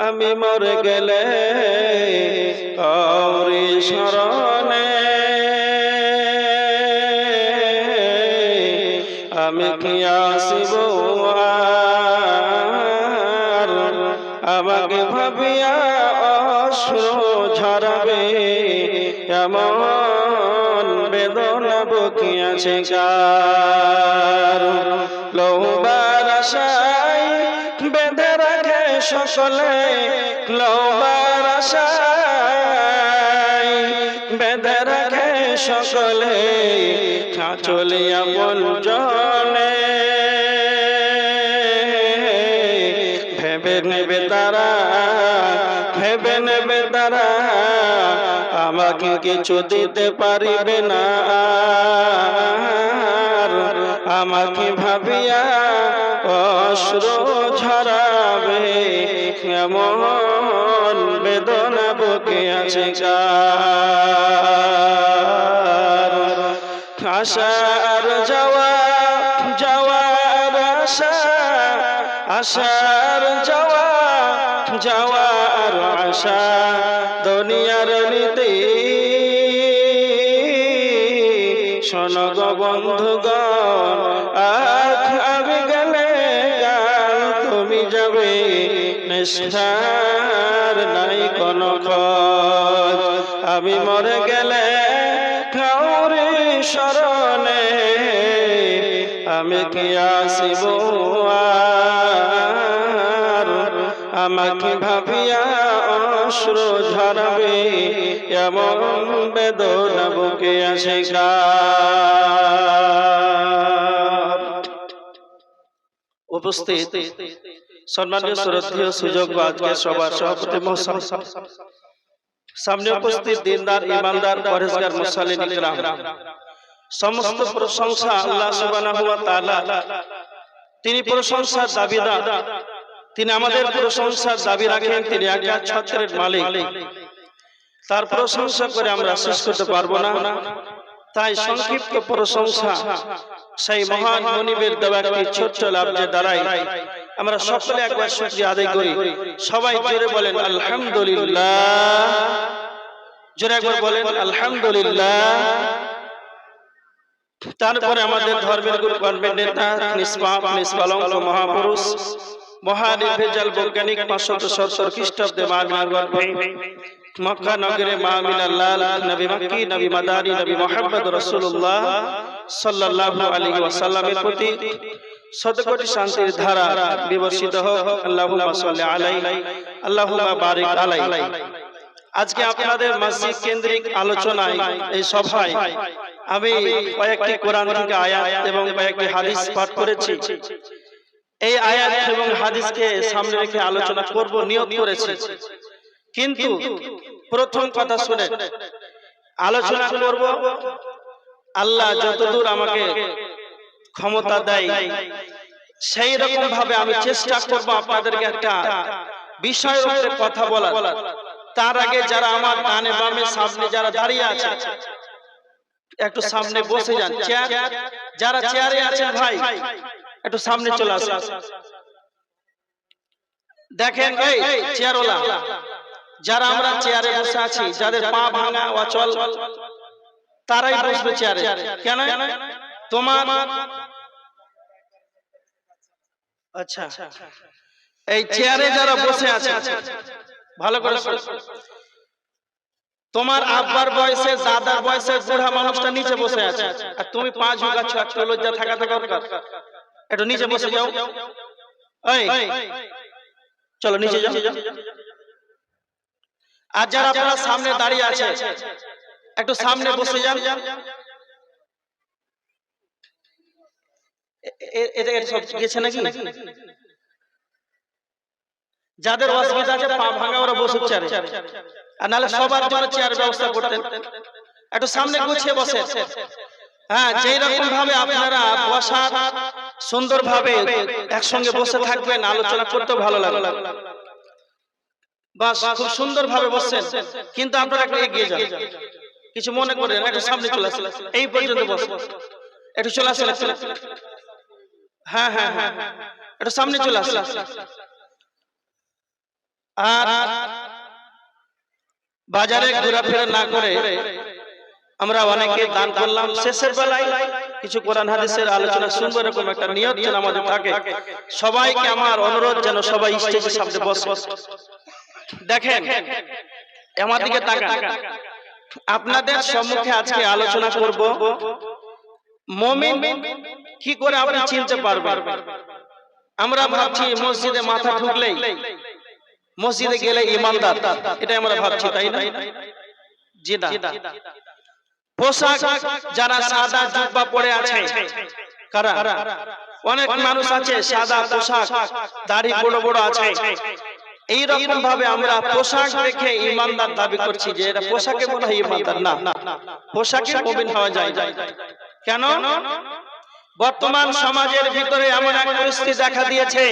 আমি মরে গেলে কবরে শরণে আমি কি আসিব আর আমাকে ভাবিয়া অশ্রু ঝরাবে এমন বেদনা বকিয়াছে কার লৌবার আশায় বেঁধে রাখে সকলে লৌবার আশায় বেঁধে রাখে সকলে চলিয়া বলজনে ভেবে নেবে তারা ভেবে নেবে তারা আমাকে কিছু দিতে পারিবে না আমাকে ভাবিয়া অশ্রু ঝরাবে এমন বেদনা বকে আছে কার আশার যাওয়া যাওয়ার আশা আশার যাওয়া যাওয়ার আশা দুনিয়ার নীতি শোনো গো বন্ধুগণ আখ আমি গেলে গাল তুমি যাবে নিষ্ঠার নাই কোনো খোঁজ আমি মরে গেলে কাউরি শরণে আমি কি আসিব আর আমাকে ভাবিয়া অশ্রু ঝরাবে এমন বেদনা বুকে আসে কার উপস্থিত সম্মানীয় শ্রদ্ধেয় সুযোগ্য আজকে সবার সভাপতি মহোদয় সামনে উপস্থিত দিনদার ইমানদার পরহেজগার মুসল্লিন ইকরাম সমস্ত প্রশংসা আল্লাহ সুবহানাহু ওয়া তাআলা তিনি প্রশংসার দাবিদার তিনি আমাদের প্রশংসার দাবি রাখেন তিনি একা ছত্রের মালিক তার প্রশংসা করে আমরা শেষ করতে পারবো না তাই সংক্ষিপ্ত প্রশংসা সেই মহান মনিবের দেওয়া একটি ছোট্ট লাভে দাঁড়াই আমরা সকলে একবার শুকরিয়া আদায় করি সবাই জোরে বলেন আলহামদুলিল্লাহ জোরে একবার বলেন আলহামদুলিল্লাহ তারপরে আমাদের ধর্মের গুরু কর্মের নেতা নিষ্পাপ নিষ্কলঙ্ক মহাপুরুষ মহানির্ভেজাল বৈজ্ঞানিক 570 খ্রিস্টাব্দে মামিনার গর্ভে মক্কা নগরে মামিনার লাল নবী মক্কি নবী মাদানী নবী মুহাম্মদ রাসূলুল্লাহ সাল্লাল্লাহু আলাইহি ওয়াসাল্লামের প্রতি শতকোটি শান্তির ধারা বিবর্ষিত হোক আল্লাহুম্মা সাল্লি আলাইহি আল্লাহুম্মা বারিক আলাইহি আজকে আপনাদের মসজিদ কেন্দ্রিক আলোচনায় এই সভায় আমি কয়েকটি কোরআন থেকে আয়াত এবং কয়েকটি হাদিস পাঠ করেছি এই আয়াত এবং হাদিসকে সামনে রেখে আলোচনা করব নিয়ত করেছি কিন্তু প্রথম কথা শুনে আলোচনা করব আল্লাহ যতদূর আমাকে ক্ষমতা দেয় সেই রকম ভাবে আমি চেষ্টা করব আপনাদেরকে একটা বিষয়ের উপরে কথা বলার তার আগে যারা আমার ডানে বামে সামনে যারা দাঁড়িয়ে আছে একটু সামনে বসে যান যারা চেয়ারে আছেন ভাই একটু সামনে চলে আসুন দেখেন এই চেয়ারওয়ালা যারা আমরা চেয়ারে বসে আছি যাদের পা ভাঙা অচল তারাই বসবে চেয়ারে কেন তোমার আচ্ছা এই চেয়ারে যারা বসে আছে ভালো করে তোমার আব্বার বয়সে দাদার বয়সে বুড়া মানুষটা নিচে বসে আছে আর তুমি পা ঝুঁকাচ্ছ একটু লজ্জা থাকা দরকার একটু নিচে বসে যাও এই চলো নিচে যাও আর যারা আপনারা সামনে দাঁড়িয়ে আছে একটু সামনে বসে যান এটা সব গেছে নাকি যাদের অসুবিধা আছে পা ভাঙা ওরা বসে চেয়ারে আর নাহলে সবার জন্য চেয়ার ব্যবস্থা করতেন একটু সামনে গুছিয়ে বসে হ্যাঁ যেই রকম ভাবে আপনারা বসা সুন্দর ভাবে একসঙ্গে বসে থাকবেন আলোচনা করতে ভালো লাগবে বাস খুব সুন্দর ভাবে বসছেন কিন্তু আপনারা একটু এগিয়ে যান কিছু মনে করেন একটু সামনে চলে আসেন এই পর্যন্ত বসুন একটু চলে আসেন হ্যাঁ হ্যাঁ হ্যাঁ একটু সামনে চলে আসেন আর বাজারে ঘোরাফেরা না করে আমরা অনেকে দান করলাম। শেষের বেলায় কিছু কোরআন হাদিসের আলোচনা শুনবো, এরকম একটা নিয়ত যেন আমাদের থাকে। সবাইকে আমার অনুরোধ যেন সবাই স্টেজের সামনে বসে। দেখেন আমার দিকে তাকান। আপনাদের সম্মুখে আজকে আলোচনা করব মুমিন কি করে আপনি চিনতে পারবেন। আমরা ভাবছি মসজিদে মাথা ঠুকলেই, মসজিদে গেলে ইমানদার, এটা আমরা ভাবছি, তাই না? জি না। পোশাক যারা সাদা জুব্বা পরে আছে, কারা? অনেক মানুষ আছে সাদা পোশাক, দাড়ি বড় বড় আছে। এই রকম ভাবে আমরা পোশাক দেখে ইমানদার দাবি করছি যে এরা পোশাকে মনে হয় ইমানদার। না, পোশাকে মুমিন হওয়া যায়। কেন? বর্তমান সমাজের ভিতরে এমন এক পরিস্থিতি দেখা দিয়েছে,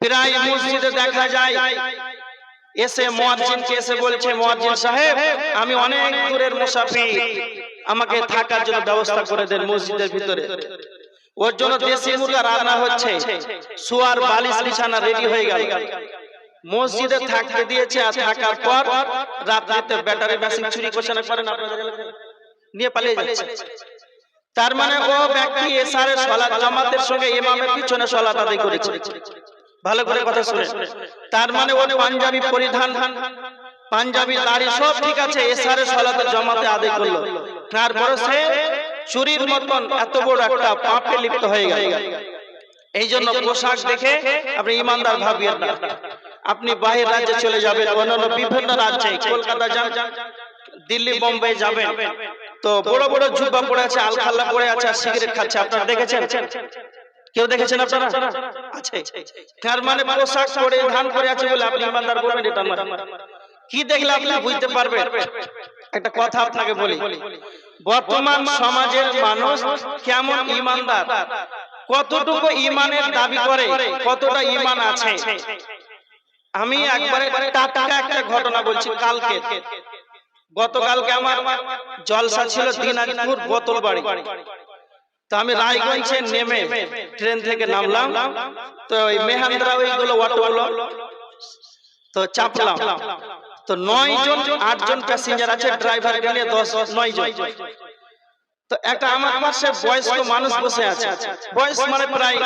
প্রায় মসজিদে দেখা যায় এসে মুয়াজ্জিনকে এসে বলছে, মুয়াজ্জিন সাহেব আমি অনেক দূরের মুসাফির, আমাকে থাকার জন্য ব্যবস্থা করে দেন মসজিদের ভিতরে। ওর জন্য দেশি মুরগা রান্না হচ্ছে, শোয়ার বালিশ বিছানা রেডি হয়ে গেল, মসজিদে থাকতে দিয়েছে। আর থাকার পর রাত্রিতে ব্যাটারি মেশিন চুরি করছে না, করেন আপনাদের নিয়ে পালিয়ে যাচ্ছে। তার মানে ও ব্যক্তি এশারের সালাত জামাতের সঙ্গে ইমামের পিছনে সালাত আদায় করেছে। ভালো করে কথা শুনে। তার মানে ও পাঞ্জাবি পরিধান, পাঞ্জাবি দাড়ি সব ঠিক আছে, এশারের সালাতে জামাতে আদায় করলো। তারপরে সে চুরির মতন এত বড় একটা পাপে লিপ্ত হয়ে গেল। এই জন্য পোশাক দেখে আপনি ইমানদার ভাবিয়েন না। আপনি বাহির রাজ্যে চলে যাবেন, অন্যান্য বিভিন্ন রাজ্যে, কলকাতা যান, দিল্লি বোম্বে যাবেন, তো বড় বড় জুব্বা পরে আছে, আলখাল্লা পরে আছে, আর সিগারেট খাচ্ছে। আপনারা দেখেছেন? কেউ দেখেছেন আপনারা? আছে। তার মানে পোশাক পরে ধান করে আছে বলে আপনি ইমানদার বলবেন? এটা না। কি দেখলে আপনি বুঝতে পারবেন? একটা কথা আপনাকে বলি, বর্তমান সমাজের মানুষ কেমন ইমানদার, কতটুকু ইমানের দাবি করে, কতটা ইমান আছে। আমি একবারে টাটকা একটা ঘটনা বলছি। কালকে, গতকালকে আমার জলসা ছিল দিনাজপুর বোতলবাড়ি। তো আমি রায়গঞ্জে নেমে ট্রেন থেকে নামলাম, তো ওই মেহান্দ্রা ওইগুলো অটোগুলো তো চাপলাম। তো 9 জন 8 জন প্যাসেঞ্জার আছে, ড্রাইভার গেলে 9 জন। তো একটা আমার পাশে বয়স্ক মানুষ বসে আছে, বয়স মানে প্রায়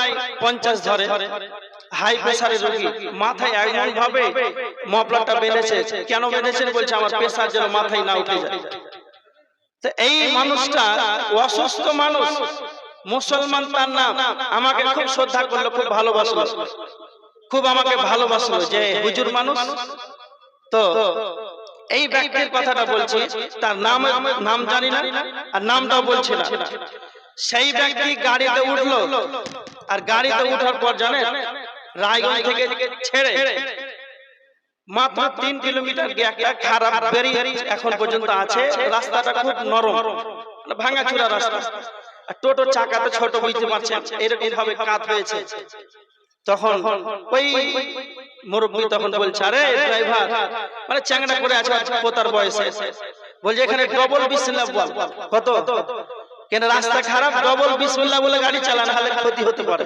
50 ধরে, হাই প্রেসারের রোগী, মাথায় এমন ভাবে মফলারটা বেঁধেছে। কেন বেঁধেছেন বলছে আমার প্রেসার যেন মাথায় না উঠে যায়। তো এই মানুষটা অসুস্থ মানুষ, মুসলমান, তার নাম। আমাকে খুব শ্রদ্ধা করলো, খুব ভালোবাসলো, খুব আমাকে ভালোবাসলো যে হুজুর মানুষ। তো এই ব্যক্তির কথাটা বলছি, তার নাম জানি না আর নামটাও বলছি না। সেই ব্যক্তি গাড়িতে উঠলো, আর গাড়িতে উঠার পর জানেন রায়গঞ্জ থেকে ছেড়ে মাত্র 3 কিলোমিটার একটা খারাপ বেরিয়ে এখন পর্যন্ত আছে। রাস্তাটা খুব নরম, ভাঙাচোরা রাস্তা, আর টোটোর চাকাতে ছোট, বুঝতে পারছেন, এরকম ভাবে কাত হয়েছে। তখন ওই মুরব্বী তখন বলছে, আরে ড্রাইভার, মানে চ্যাংড়া করে আছে পোতার বয়সে, বলছে এখানে ডবল বিসমিল্লাহ বল। কত? কেন রাস্তা খারাপ, ডবল বিসমিল্লাহ বলে গাড়ি চালান, হলে ক্ষতি হতে পারে।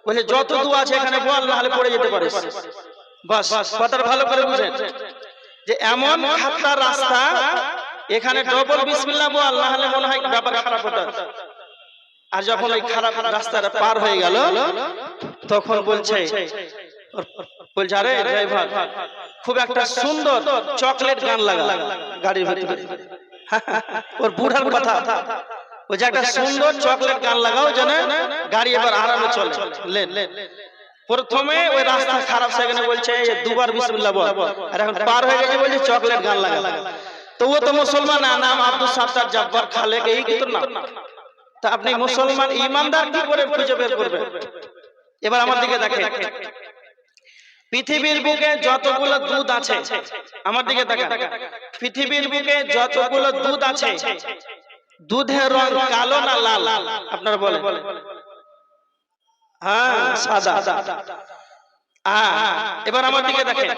বলে যত দু আছে এখানে বল, না হলে পড়ে যেতে পারিস। বাস, কথাটা ভালো করে বুঝেন যে এমন খাতরা রাস্তা, এখানে ডবল বিসমিল্লাহ বল, না হলে মনে হয় ব্যাপার খারাপ হতো। আর যখন ওই খারাপ রাস্তাটা পার হয়ে গেল, তখন বলছে আরে ড্রাইভার, খুব একটা সুন্দর চকলেট গান লাগা গাড়ির ভিতরে। ওর বুড়ার কথা, ওই যে একটা সুন্দর চকলেট গান লাগাও যেন গাড়ি এবার আরামে চলে। প্রথমে ওই রাস্তা খারাপ, সেখানে বলছে 2 বার বিসমিল্লাহ বল, আর এখন পার হয়ে গেছে বলছে চকলেট গান লাগা। তো ও তো মুসলমান, নাম আব্দুল সাত্তার জব্বার খালেক, এই কিন্তু না। তা আপনি মুসলমান ইমানদার কি করে খুঁজে বের করবেন? এবার আমার দিকে দেখেন, পৃথিবীর বুকে যতগুলো দুধ আছে, আমার দিকে তাকান, পৃথিবীর বুকে যতগুলো দুধ আছে, দুধের রং কালো না লাল? আপনারা বলেন। হ্যাঁ, সাদা। এবার আমার দিকে দেখেন,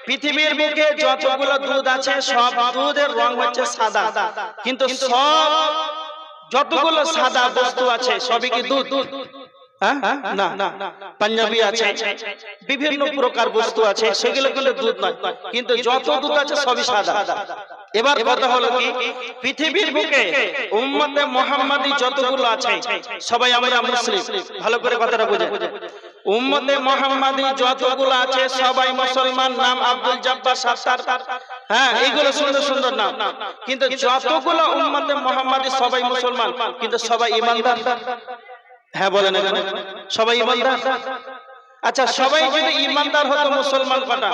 পৃথিবীর বুকে যতগুলো দুধ আছে সব দুধের রং হচ্ছে সাদা, কিন্তু সব যতগুলো সাদা বস্তু আছে সবই কি দুধ? না, পাঞ্জাবি আছে, বিভিন্ন প্রকার বস্তু আছে, সেগুলো কিন্তু দুধ নয়, কিন্তু যত দুধ আছে সবই সাদা। এবার কথা হলো কি, পৃথিবীর বুকে উম্মতে মুহাম্মাদি যতগুলো আছে সবাই আমরা মুসলিম। ভালো করে কথাটা বুঝে, উম্মতে মুহাম্মাদি যতগুলো আছে সবাই মুসলমান। নাম আব্দুল জব্বার সাত্তার, হ্যাঁ এইগুলো সুন্দর সুন্দর নাম, কিন্তু যতগুলো উম্মতে মুহাম্মাদি সবাই মুসলমান, কিন্তু সবাই ঈমানদার। হ্যাঁ বলেন, সবাই ঈমানদার। আচ্ছা, সবাই যদি ঈমানদার হতো মুসলমান কটা,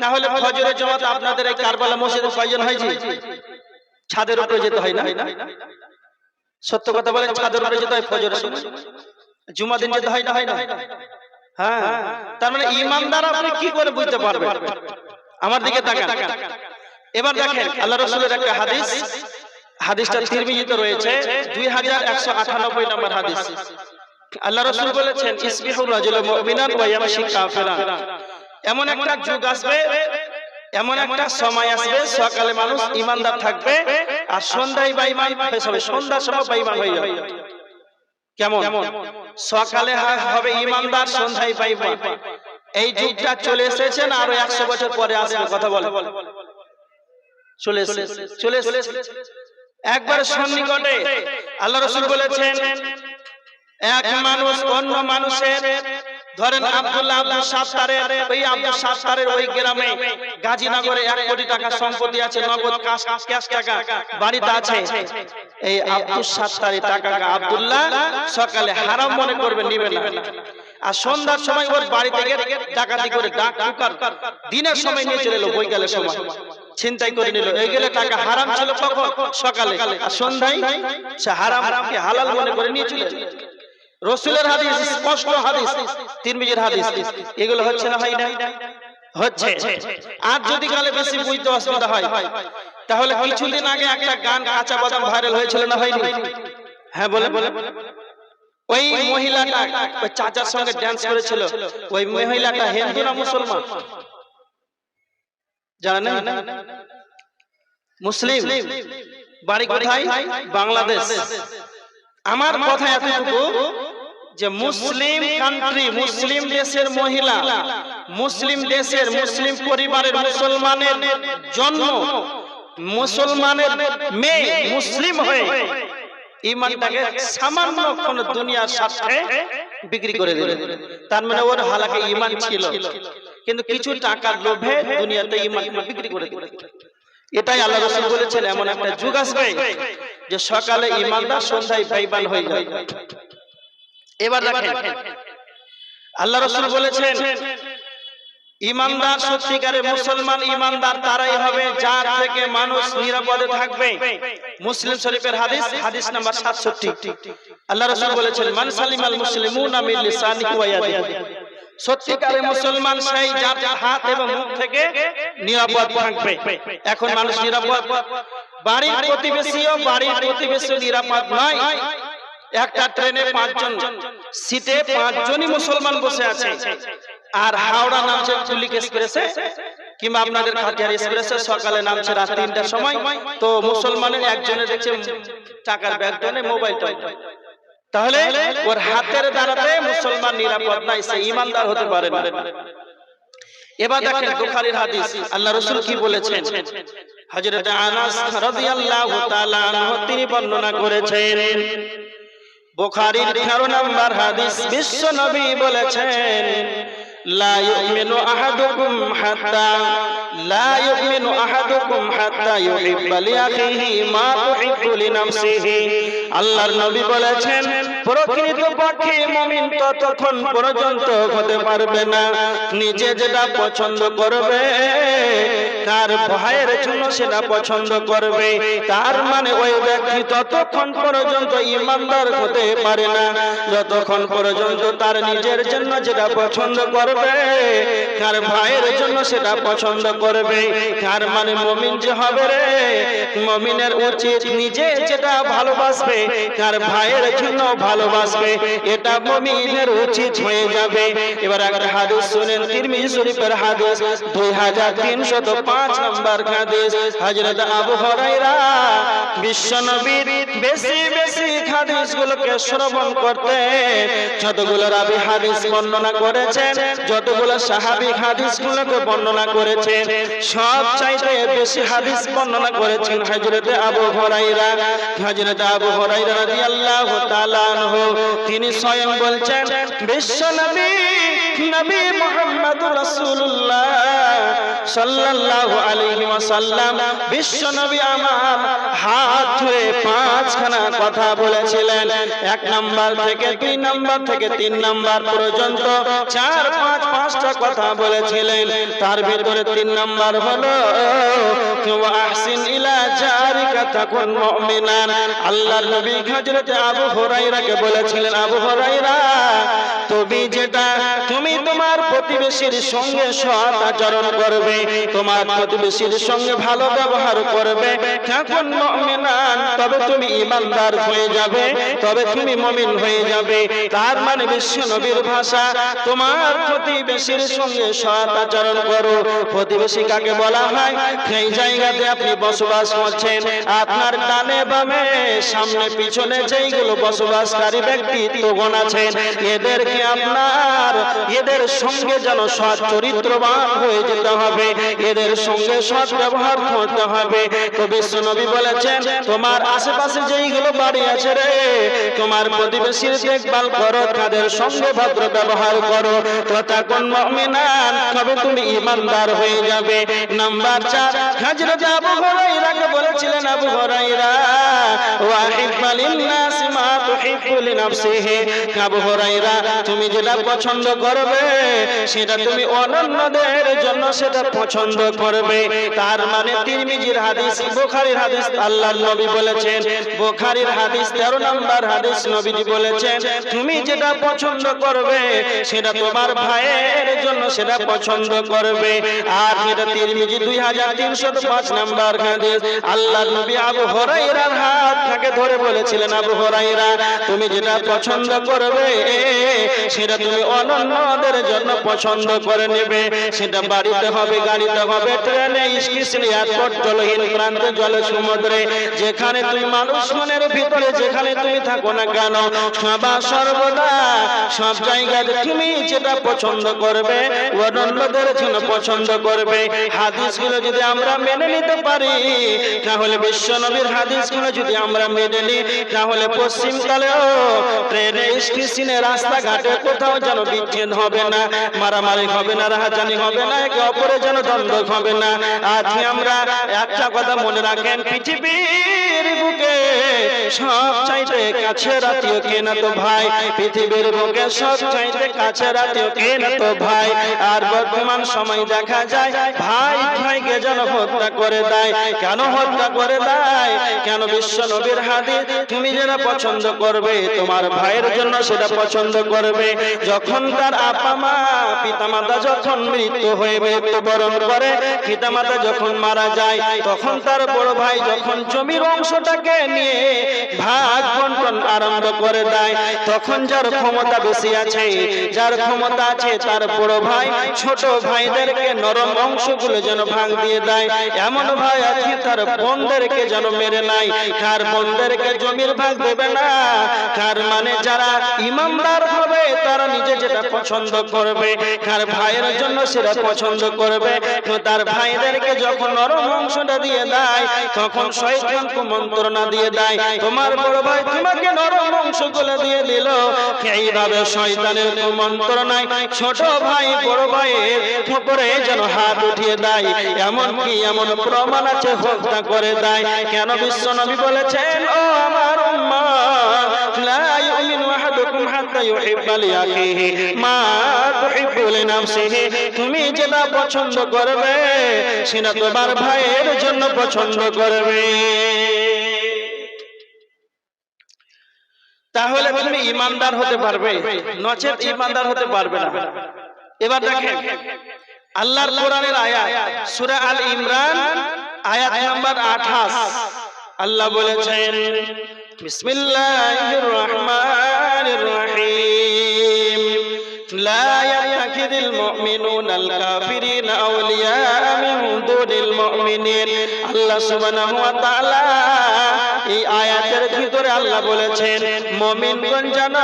তাহলে ফজরের জামাত আপনাদের এই কারবালা মসজিদে কয়জন হয়েছে? ছাদের উপরে যেতে হয় না? সত্য কথা বলেন, ছাদের উপরে যেতে হয় ফজরের সময়, জুমা দিন যেতে হয় না? হয় না? হ্যাঁ, তার মানে ঈমানদার আপনি কি করে বুঝতে পারবেন? আমার দিকে তাকান। এবার দেখেন আল্লাহ রাসূলের একটা হাদিস, হাদিসটা তিরমিজিতে রয়েছে, 2198 নম্বর হাদিস। আল্লাহ রাসূল বলেছেন, ইসবিহুর রাজুলু মুমিনান ওয়া ইয়ামশি কাফিরান। এমন একটা যুগ আসবে, এমন একটা সময় আসবে, সকালে মানুষ ঈমানদার থাকবে আর সন্ধ্যায় বেঈমান হয়ে যাবে, সন্ধ্যার সময় বেঈমান হয়ে যাবে। কেমন? সকালে হবে ঈমানদার, সন্ধ্যায় বেঈমান। এই যুগটা চলে এসেছে না আরো 100 বছর পরে আসবে? কথা বলে চলে এসেছে একবারে সন্নিকটে। আল্লাহ রাসূল বলেছেন, এক মানুষ অন্য মানুষের, ধরেন আব্দুল সাত্তারের, ওই আব্দুল সাত্তারের ওই গ্রামে গাজীনগরে 1 কোটি টাকা সম্পত্তি আছে, নগদ ক্যাশ টাকা বাড়িতে আছে। এই আব্দুল সাত্তারের টাকাকে আব্দুল্লাহ সকালে হারাম মনে করবে, নিবে না, আর সন্ধ্যার সময় ওর বাড়িতে গিয়ে ডাকাতি করে ডাক টুকার দিনের সময় নিয়ে চলে এলো, বৈকালের সময় ছিনতাই করে নিল। এই গেলে টাকা হারাম ছিল কখন? সকালে, আর সন্ধ্যায় সে হারামকে হালাল মনে করে নিয়ে চলে এলো। রাসূলের হাদিস, স্পষ্ট হাদিস, তিরমিজির হাদিস। এগুলো হচ্ছে না? হয় না? হচ্ছে। আর যদি কালে বেশি বুঝতে অসুবিধা হয়, তাহলে কিছুদিন আগে একটা গান কাঁচা বাদাম ভাইরাল হয়েছিল না? হয়নি? হ্যাঁ বলে, ওই মহিলাটা ওই চাচার সঙ্গে ডান্স করেছিল। ওই মহিলাটা হিন্দু না মুসলমান জানেন? মুসলিম, বাড়ি কোথায়? বাংলাদেশ। আমার কথা এতটুকু যে মুসলিম কান্ট্রি, মুসলিম দেশের মহিলা, মুসলিম দেশের মুসলিম পরিবারের মুসলমানের জন্ম, মুসলমানের মেয়ে মুসলিম হয়ে ঈমানটাকে সামান্য কোন দুনিয়ার স্বার্থে বিক্রি করে দিল। তার মানে ওর হালাকে ঈমান ছিল, কিন্তু কিছু টাকার লোভে দুনিয়াতে ঈমান বিক্রি করে দিল। এটাই আল্লাহ রাসূল বলেছেন, এমন একটা যুগ আসবে যে সকালে ঈমানদার, সন্ধ্যায় বেঈমান হয়ে যাবে। এবার দেখেন আল্লাহ রাসূল বলেছেন, ঈমানদার, সত্যিকারের মুসলমান ঈমানদার তারাই হবে যার থেকে মানুষ নিরাপদে থাকবে। মুসলিম শরীফের হাদিস, হাদিস নাম্বার 67। আল্লাহ রাসূল বলেছেন, মান সালিমাল মুসলিমুনা মিন লিসানিহি ওয়া ইয়াদিহি। সত্যিকারের মুসলমান সেই যার হাত এবং মুখ থেকে নিরাপদ থাকবে। এখন মানুষ নিরাপদ, বাড়ির প্রতিবেশীও নিরাপদ নয়। একটা ট্রেনে 5 জন সিটে 5 জনই মুসলমান বসে আছে, আর হাওড়া নামছে কুলিক এক্সপ্রেসে কিংবা আপনাদের কাটিয়ার এক্সপ্রেসে সকালে নামছে রাত 3টার সময়, তো মুসলমানের একজনের দেখছে টাকার ব্যাগ টানে, মোবাইল টানে, তাহলে ওর হাতের দ্বারাতে মুসলমান নিরাপদ নাই, সে ঈমানদার হতে পারে না। এবার দেখেন বুখারীর হাদিস, আল্লাহ রাসূল কি বলেছেন? হযরত আনাস রাদিয়াল্লাহু তাআলা আনহু তিনি বর্ণনা করেছেন, বুখারীর 13 নম্বর হাদিস, বিশ্ব নবী বলেছেন, লা ইউমিনু আহাদুকুম হাত্তা ইউহিব্বা লিআখিহি মা তুহিব্বু লিনাফসিহি। আল্লাহর নবী বলেছেন, প্রকৃতপক্ষে মুমিন ততক্ষণ পর্যন্ত হতে পারবে না নিজে যেটা পছন্দ করবে তার ভাইয়ের জন্য সেটা পছন্দ করবে। তার মানে ওই ব্যক্তি ততক্ষণ পর্যন্ত ঈমানদার হতে পারে না যতক্ষণ পর্যন্ত তার নিজের জন্য যেটা পছন্দ করবে তার ভাইয়ের জন্য সেটা পছন্দ করবে। তার মানে মুমিন যে হবে রে, মুমিনের উচিত নিজে যেটা ভালোবাসবে তার ভাইয়ের জন্য ভালোবাসবে, এটা মুমিনের উচিত হয়ে যাবে। এবার একটা হাদিস শুনেন, তিরমিজি শরীফের হাদিস 2305 নম্বর হাদিস। হযরত আবু হুরায়রা বিশ্বনবীর বেশি বেশি হাদিসগুলোকে শ্রবণ করতেন। যতগুলো রাবী হাদিস বর্ণনা করেছেন, যতগুলো সাহাবী হাদিসগুলোকে বর্ণনা করেছেন, সব চাইতে বেশি হাদিস বর্ণনা করেছেন হযরত আবু হুরায়রা। হযরত আবু হুরায়রা রাদিয়াল্লাহু তাআলা আনহু তিনি স্বয়ং বলছেন, বিশ্বনবী নবী মুহাম্মদুর রাসূলুল্লাহ সাল্লাল্লাহু আলাইহি ওয়াসাল্লাম বিশ্বনবী আমার হাত ধরে 5খানা কথা বলেছিলেন। 1 নাম্বার থেকে 2 নাম্বার থেকে 3 নাম্বার পর্যন্ত 4, 5, 5টা কথা বলেছিলেন। তার ভিতরে 3 নাম্বার হলো ওয়া আহসিন ইলা জারিকা তাকুন মুমিনান। আল্লাহর নবী হযরত আবু হুরায়রাকে বলেছিলেন, আবু হুরায়রা তুমি তোমার প্রতিবেশীর সঙ্গে সৎ আচরণ করবে, তোমার প্রতিবেশীর সঙ্গে ভালো ব্যবহার করবে, তাকুন মুমিনান, তবে তুমি ঈমানদার হয়ে যাবে, তবে তুমি মুমিন হয়ে যাবে। তার মানে বিশ্ব নবীর ভাষা, তোমার প্রতিবেশীর সঙ্গে সৎ আচরণ করো। প্রতিবেশী কাকে বলা হয়? সেই জায়গাতে আপনি বসবাস করছেন, আপনার ডানে বামে সামনে পিছনে যেইগুলো বসবাসকারী ব্যক্তিত্বগণ আছেন, এদেরকে এদের সঙ্গে যেন সৎ চরিত্রবান হয়ে যেতে হবে, এদের সঙ্গে সৎ ব্যবহার করতে হবে। তো বিশ্ব নবী বলেছেন, তোমার আশেপাশে যেইগুলো বাড়ি আছে রে, তোমার প্রতিবেশীর দেখভাল করো, তাদের সঙ্গে ভদ্র ব্যবহার করো, তো তাকুন মুমিনান, তবে তুমি ঈমানদার হয়ে যাবে। নাম্বার 4, হযরত আবু হুরায়রাকে বলেছিলেন, আবু হুরায়রা ওয়াহিব্বা লিন-নাস মা তুহিব্বু লিনাফসিহি। আবু হুরায়রা তুমি যেটা পছন্দ করবে সেটা তুমি অন্যদের জন্য সেটা পছন্দ করবে। তার মানে তিরমিজির হাদিস, বুখারীর হাদিস আল্লাহর নবী বলেছেন, বুখারীর হাদিস 13 নম্বর হাদিস নবীজি বলেছেন, তুমি যেটা পছন্দ করবে সেটা তোমার ভাইয়ের জন্য সেটা পছন্দ করবে। আর এটা তিরমিজি 2305 নম্বর হাদিস। আল্লাহর নবী আবু হুরায়রার হাত থেকে ধরে বলেছিলেন, আবু হুরায়রা তুমি যেটা পছন্দ করবে সেটা তুমি অন্যদের জন্য পছন্দ করে নেবে। সেটা বাড়িতে হবে, গাড়িতে হবে, ট্রেনে, স্টেশনে, এয়ারপোর্ট, জলহীন প্রান্তে, জলে, সমুদ্রে, যেখানে তুমি মানুষ মনের ভিতরে যেখানে তুমি থাকো না কেন, সদা সর্বদা সব জায়গায় তুমি যেটা পছন্দ করবে অন্যদের জন্য পছন্দ করবে। হাদিসগুলো যদি আমরা মেনে নিতে পারি, তাহলে বিশ্ব নবীর হাদিসগুলো যদি আমরা মেনে নিই, তাহলে পশ্চিমকালেও ট্রেনে, স্টেশনে, রাস্তাঘাটে কোথাও যেন বিচ্ছেদ হবে না, মারামারি হবে না, রাহাজানি হবে না, একে অপরের যেন দ্বন্দ্ব হবে না। আজ আমরা একটা কথা মনে রাখেন, পৃথিবীর বুকে সব চাইতে কাছের আত্মীয় কে না তো ভাই, পৃথিবীর বুকে সব চাইতে কাছের আত্মীয় কে না তো ভাই। আর বর্তমান সময় দেখা যায় ভাই ভাইকে যেন হত্যা করে দেয়। কেন হত্যা করে দেয়? কেন? বিশ্ব নবীর হাদিস, তুমি যেটা পছন্দ করবে তোমার ভাইয়ের জন্য সেটা পছন্দ করবে। যখন তার আপা মা পিতামাতা যখন মৃত্যুবরণ করে, পিতামাতা যখন মারা যায়, তখন তার বড় ভাই যখন জমির অংশটাকে নিয়ে ভাগ বন্টন আরম্ভ করে দেয়, তখন যার ক্ষমতা বেশি আছে, যার ক্ষমতা আছে, তার বড় ভাই ছোট ভাইদেরকে নরম অংশগুলো যেন ভাগ দিয়ে দেয়। এমন ভাই আছে তার বোনদেরকে যেন মেরে নাই, কার বোনদেরকে জমির ভাগ দেবে না। কার মানে যারা ইমানদার হবে তারা নিজে যেটা পছন্দ করবে, কার ভাইয়ের জন্য সেটা পছন্দ করবে। তো তার ভাইদেরকে যখন নরম অংশটা দিয়ে দেয়, তখন শয়তান কুমন্ত্রণা দিয়ে দেয়, তোমার বড় ভাই তোমাকে নরম অংশগুলো দিয়ে দিল। এইভাবে শয়তানের কুমন্ত্রণায় ছোট ভাই বড় ভাইয়ের উপরে যেন হাত উঠিয়ে দেয়। এমন প্রমাণ আছে হত্যা করে দেয়। কেন? বিশ্ব নবী বলেছেন, ও আমার উম্মত, লা ইউমিনু আহাদুকুম হাত্তা ইউহিব্বা লিআখিহি মা তুহিব্বু লিনাফসিহি। তুমি যেটা পছন্দ করবে সেটা তোমার ভাইয়ের জন্য পছন্দ করবে। তাহলে তুমি ঈমানদার হতে পারবে, নচেত ঈমানদার হতে পারবে না। এবার দেখেন আল্লাহর কোরআনের আয়াত, সূরা আল ইমরান আয়াত নাম্বার 28। আল্লাহ বলেছেন, বিসমিল্লাহির রহমানির রহমানির রহিম লা ইয়াত্তাখিযুল মুমিনুনাল কাফিরিনা আউলিয়া মিন দুনিল মুমিনিন। আল্লাহ সুবহানাহু ওয়া তাআলা এই আয়াতের ভিতরে আল্লাহ বলেছেন মুমিনগণ যেন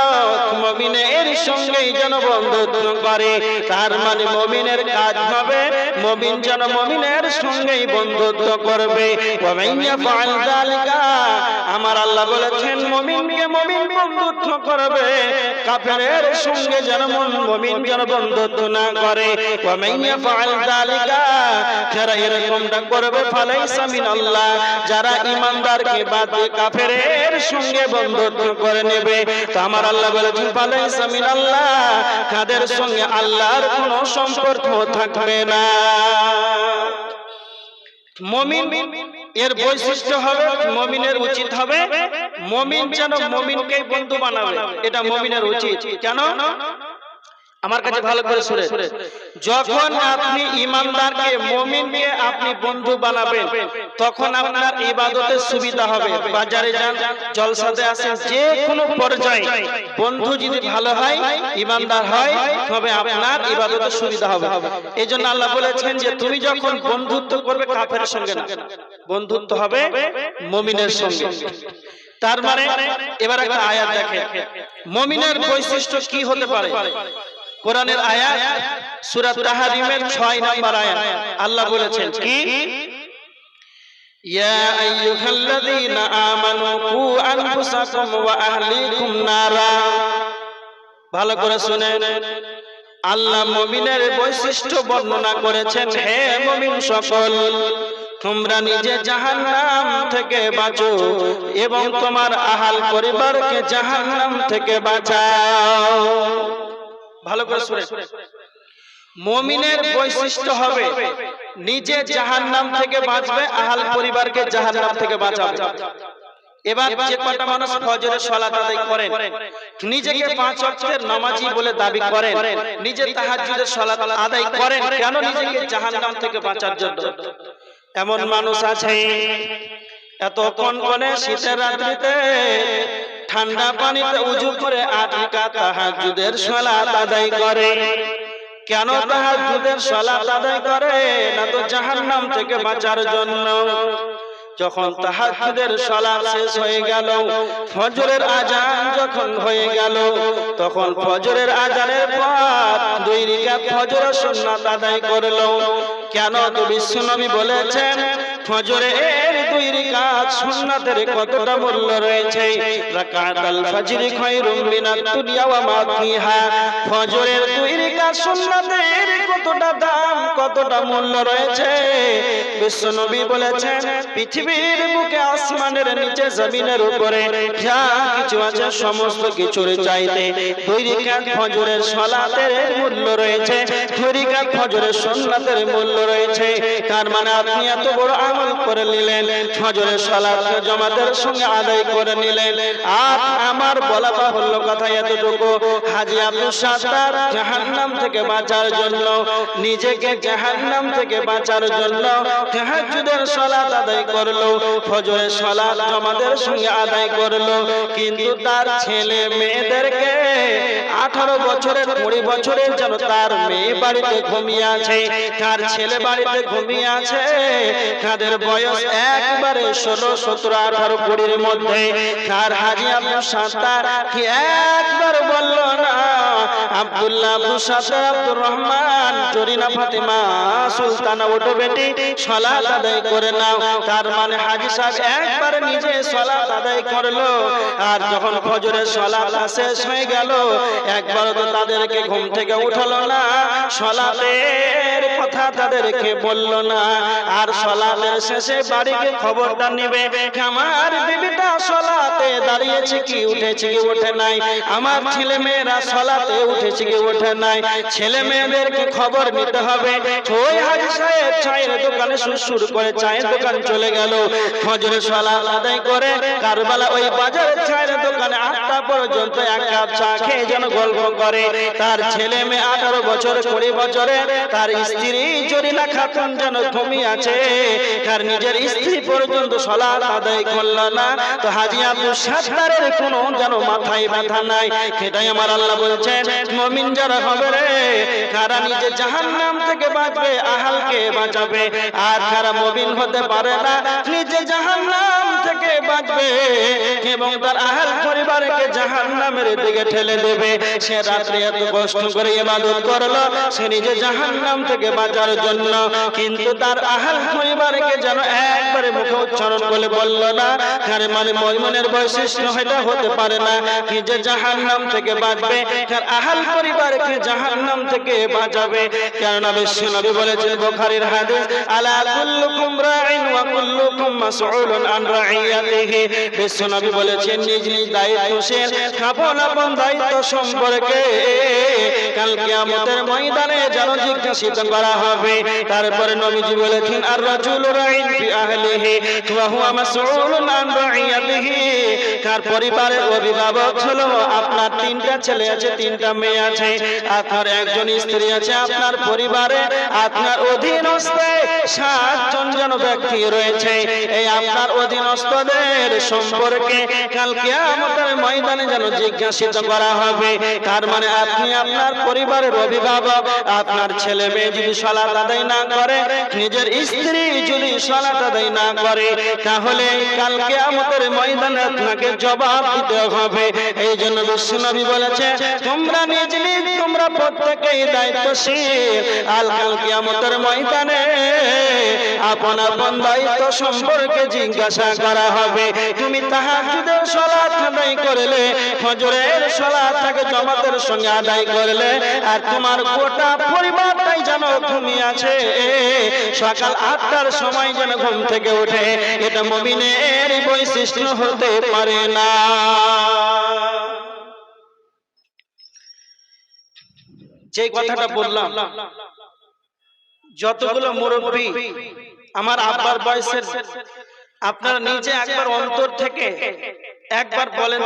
মুমিনের সঙ্গেই যেন বন্ধুত্ব করে। তার মানে মুমিনের কাজ হবে মুমিন যেন মুমিনের সঙ্গেই বন্ধুত্ব করবে। ওয়া মান ইয়াফআল যালিকা, আমার আল্লাহ বলেছেন মুমিনকে মুমিন বন্ধুত্ব করবে, কাফেরের সঙ্গে যেন মুমিন যেন বন্ধুত্ব না করে। ওয়া মান ইয়াফআল যালিকা, যারা এরকমটা করবে ফালাইসা মিনাল্লাহ, যারা ঈমানদারকে বাদ দিয়ে কাফেরের সঙ্গে বন্ধুত্ব করে নেবে, তো আমার আল্লাহ বলেছেন ফালাইসা মিনাল্লাহ, তাদের সঙ্গে আল্লাহর কোনো সম্পর্ক থাকবে না। মুমিন এর বৈশিষ্ট্য হবে মুমিনের উচিত হবে মুমিন যেন মুমিনকে বন্ধু বানাবে, এটা মুমিনের উচিত। কেন? আমার কাছে ভালো করে শুনে, যখন আপনি ঈমানদারকে মুমিনকে আপনি বন্ধু বানাবেন তখন আপনার ইবাদতের সুবিধা হবে। বাজারে যান, জলসাতে আসেন, যে কোনো পর্যায়ে বন্ধু যদি ভালো হয় ঈমানদার হয় তবে আপনার ইবাদতের সুবিধা হবে। এইজন্য আল্লাহ বলেছেন যে তুমি যখন বন্ধুত্ব করবে কাফেরের সঙ্গে না, বন্ধুত্ব হবে মুমিনের সঙ্গে। তার মানে এবার একটা আয়াত দেখেন মুমিনের বৈশিষ্ট্য কি হতে পারে। কোরআনের আয়াত সূরা তাহরিমের 6 নম্বর আয়াত আল্লাহ বলেছেন কি, ইয়া আইয়ুহাল্লাযীনা আমানু কু আনফুসাকুম ওয়া আহলিকুম নারা। ভালো করে শুনেন, আল্লাহ মুমিনের বৈশিষ্ট্য বর্ণনা করেছেন, হে মুমিন সকল, তোমরা নিজে জাহান্নাম থেকে বাঁচো এবং তোমার আহাল পরিবারকে জাহান্নাম থেকে বাঁচাও। ভালো করে শুনে, মুমিনের বৈশিষ্ট্য হবে নিজে জাহান্নাম থেকে বাঁচবে, আহাল পরিবারকে জাহান্নাম থেকে বাঁচাবে। এবার যে কটা মানুষ ফজরের সালাত আদায় করেন, নিজেকে 5 ওয়াক্তের নামাজি বলে দাবি করেন, নিজে তাহাজ্জুদের সালাত আদায় করেন, কেন? নিজেকে জাহান্নাম থেকে বাঁচার জন্য। এমন মানুষ আছে এত কনকনে শীতের রাত্রিতে ঠান্ডা পানিতে উযু করে 8 রাকাত তাহাজ্জুদের সালাত আদায় করে। কেন তাহাজ্জুদের সালাত আদায় করে? না তো জাহান্নাম থেকে বাঁচার জন্য। যখন তাহাজ্জুদের সালাত শেষ হয়ে গেল, ফজরের আযান যখন হয়ে গেল, তখন ফজরের আযানের পর 2 রাকাত ফজরের সুন্নাত আদায় করলো। কেন? তো বিশ্বনবী বলেছেন ফজরের 2 রাকাত সুন্নাতের কতটা মূল্য রয়েছে। রাকাতুল ফজরি খায়রুম মিনাদ দুনিয়া ওয়া মা ফিহা, ফজরের 2 রাকাত সুন্নাতের কতটা দাম, কতটা মূল্য রয়েছে। বিশ্বনবী বলেছেন পৃথিবীর বুকে, আসমানের নিচে, জমিনের উপরে যা কিছু আছে সমস্ত কিছুর চাইতে 2 রাকাত ফজরের সালাতের মূল্য রয়েছে, 2 রাকাত ফজরের সুন্নাতের মূল্য রয়েছে। তার মানে আপনি এত বড় আমল করে নিলেন, ফজরের সালাত জামাতের সঙ্গে আদায় করে নিলেন। আর আমার বলা বাহুল্য কথা এতটুকু, হাজী আব্দুল সাত্তার জাহান্নাম থেকে বাঁচার জন্য, নিজেকে জাহান্নাম থেকে বাঁচার জন্য তাহাজ্জুদের সালাত আদায় করলো, ফজরের সালাত জামাতের সঙ্গে আদায় করলো, কিন্তু তার ছেলে মেয়েদেরকে 18 বছরের 20 বছরের যেন তার মেয়ে বাড়িতে ঘুমিয়ে আছে, তার ছেলে বাড়িতে ঘুমিয়ে আছে, তাদের বয়স একবারে 16, 17, 18, 20 মধ্যে। তার হাজী আব্দুল সাত্তার কি একবার বলল না, আব্দুল্লাহ, আব্দুল সাত্তার, আব্দুর রহমান, জরিনা, ফাতেমা, সুলতানা, ওঠো বেটি সালাত আদায় করে নাও। তার মানে হাজী সাহেব একবার নিজে সালাত আদায় করলো, আর যখন ফজরের সালাত শেষ হয়ে গেল একবার তো তাদেরকে ঘুম থেকে উঠালো না, সালাতের কথা তাদেরকে বলল না। আর সালাতের শেষে বাড়িতে খবরটা নেবে, আমার বিবিটা সালাতে দাঁড়িয়েছে কি, উঠেছে কি, ওঠে নাই, আমার ছেলে মেয়েরা সালাতে উঠেছে কি ওঠে নাই, ছেলে মেয়েদেরকে খবর নিতে হবে। ওই হাজী সাহেব চায়ের দোকানে সুর করে চায়ের দোকান চলে গেল, ফজরের সালাত আদায় করে কারবালা ওই বাজারে চায়ের দোকানে 8টা পর্যন্ত এক কাপ চা খেয়ে যেন গল্প করে। তার ছেলে মেয়ে 18 বছর 20 বছরে, তার স্ত্রী জরিনা খাতুন যেন ঘুমিয়ে আছে, তার নিজের স্ত্রী পর্যন্ত সালাত আদায় করল না। তো হাজী আব্দুল সাত্তারের কোনো যেন মাথায় ব্যথা নাই। এটাই আমার আল্লাহ বলছেন, মুমিন যারা হবে রে, তারা নিজে জাহান্নাম থেকে বাঁচবে, আহালকে বাঁচাবে। আর যারা মুমিন হতে পারে না, নিজে জাহান্নাম থেকে বাঁচবে এবং তার আহাল পরিবারকে জাহান্নামের দিকে ঠেলে দেবে। সে রাত্রে এত কষ্ট করে ইবাদত করলো সে নিজে জাহান্নাম থেকে বাঁচার জন্য, কিন্তু তার আহাল পরিবারকে যেন একবারে মুখে উচ্চারণ করে বলল না। তার মানে মুমিনের বৈশিষ্ট্য এটা হতে পারে না, নিজে জাহান্নাম থেকে বাঁচবে, তার আহাল পরিবারকে জাহান্নাম থেকে বাঁচাবে। কেননা বিশ্বনবী বলেছেন বুখারীর হাদিস, আলা কুল্লুকুম রাইন ওয়া কুল্লুকুম মাসউলুন আন রাইয়াতিহি। বিশ্বনবী বলেছেন নিজ নিজ দায়িত্বশীল, আপন আপন দায়িত্ব সম্পর্কে কাল কিয়ামতের ময়দানে যেন জিজ্ঞাসিত করা হবে। তারপরে নবীজি বলেছেন আর রাজুলু রাইন ফি আহলিহি ওয়া হুয়া মাসউলুন আন রাইয়াতিহি। তার পরিবারের অভিভাবক হলো আপনার 3টা ছেলে আছে, 3টা মেয়ে আছে, আপনার একজন স্ত্রী আছে, আপনার পরিবারে আপনার অধীনস্থে 7 জন যেন ব্যক্তি রয়েছে। এই আপনার অধীনস্থদের সম্পর্কে কাল কিয়ামতের ময়দানে যেন জিজ্ঞাসিত করা হবে। তার মানে আপনি আপনার পরিবারের অভিভাবক, আপনার ছেলে মেয়ে যদি সালাত আদায় না করে, নিজের স্ত্রী যদি সালাত আদায় না করে, তাহলে কাল কিয়ামতের ময়দানে আপনাকে জবাব দিতে হবে। এই জন্য বিশ্বনবী বলেছে তোমরা নিজ নিজ তোমরা প্রত্যেকেই দায়িত্বশীল, আর কাল কিয়ামতের ময়দানে আপন আপন দায়িত্ব সম্পর্কে জিজ্ঞাসা করা হবে। তুমি তাহাজ্জুদের সালাত আদায় করলে, ফজরের সালাতটাকে জামাতের সঙ্গে আদায় করলে, আর তোমার গোটা পরিবারটাই যেন ঘুমিয়ে আছে, সকাল 8টার সময় যেন ঘুম থেকে ওঠে, এটা মুমিনের বৈশিষ্ট্য হতে পারে না। যে কথাটা বললাম, যতগুলো মুরব্বী আমার আব্বার বয়সের, আপনারা নিজে একবার অন্তর থেকে একবার বলেন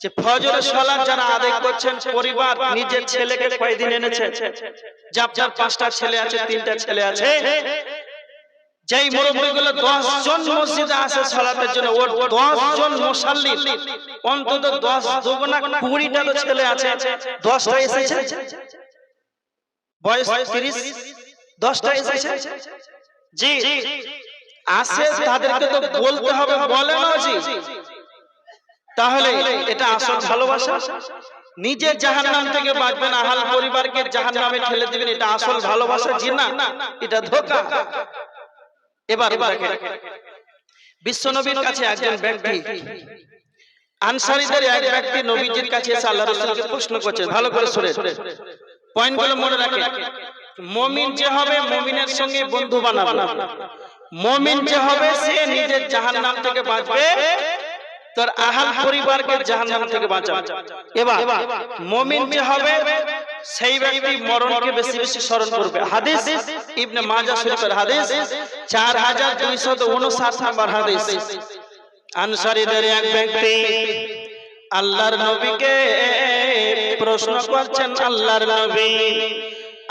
যে ফজরের সালাত যারা আদায় করছেন, পরিবার নিজের ছেলেকে কয়দিন এনেছে? যে আপনার 5টা ছেলে আছে, 3টা ছেলে আছে, যেই মুরব্বিগুলো 10 জন মসজিদে আসে সালাতের জন্য, ওর 10 জন মুসাল্লি অন্তত 10 দুগুণা 20টা তো ছেলে আছে। 10টা এসেছে, বয়স 30, 10টা এসেছে। জি আসে, তাদেরকে তো বলতে হবে, বলে না জি? তাহলে এটা আসল ভালোবাসা? নিজের জাহান্নাম থেকে বাঁচবেন, আহাল পরিবারকে জাহান্নামে ঠেলে দিবেন, এটা আসল ভালোবাসা? জি না, এটা ধোঁকা। এবার দেখেন, বিশ্বনবীর কাছে একজন ব্যক্তি, আনসারীদের এক ব্যক্তি নবীজির কাছে এসে আল্লাহর রাসূলকে প্রশ্ন করছে। ভালো করে শুনে পয়েন্টগুলো মনে রাখেন। মুমিন যে হবে মুমিনের সঙ্গে বন্ধু বানাবে, মুমিন যে হবে সে নিজের জাহান্নাম থেকে বাঁচবে, তার আহাল পরিবারকে জাহান্নাম থেকে বাঁচাবে। এবার মুমিন যে হবে সেই ব্যক্তি মরণকে বেশি বেশি স্মরণ করবে। হাদিস ইবনে মাজাহ শরীফের হাদিস 4259 নম্বর হাদিস। আনসারীদের এক ব্যক্তি আল্লাহর নবীকে প্রশ্ন করছেন, আল্লাহর নবী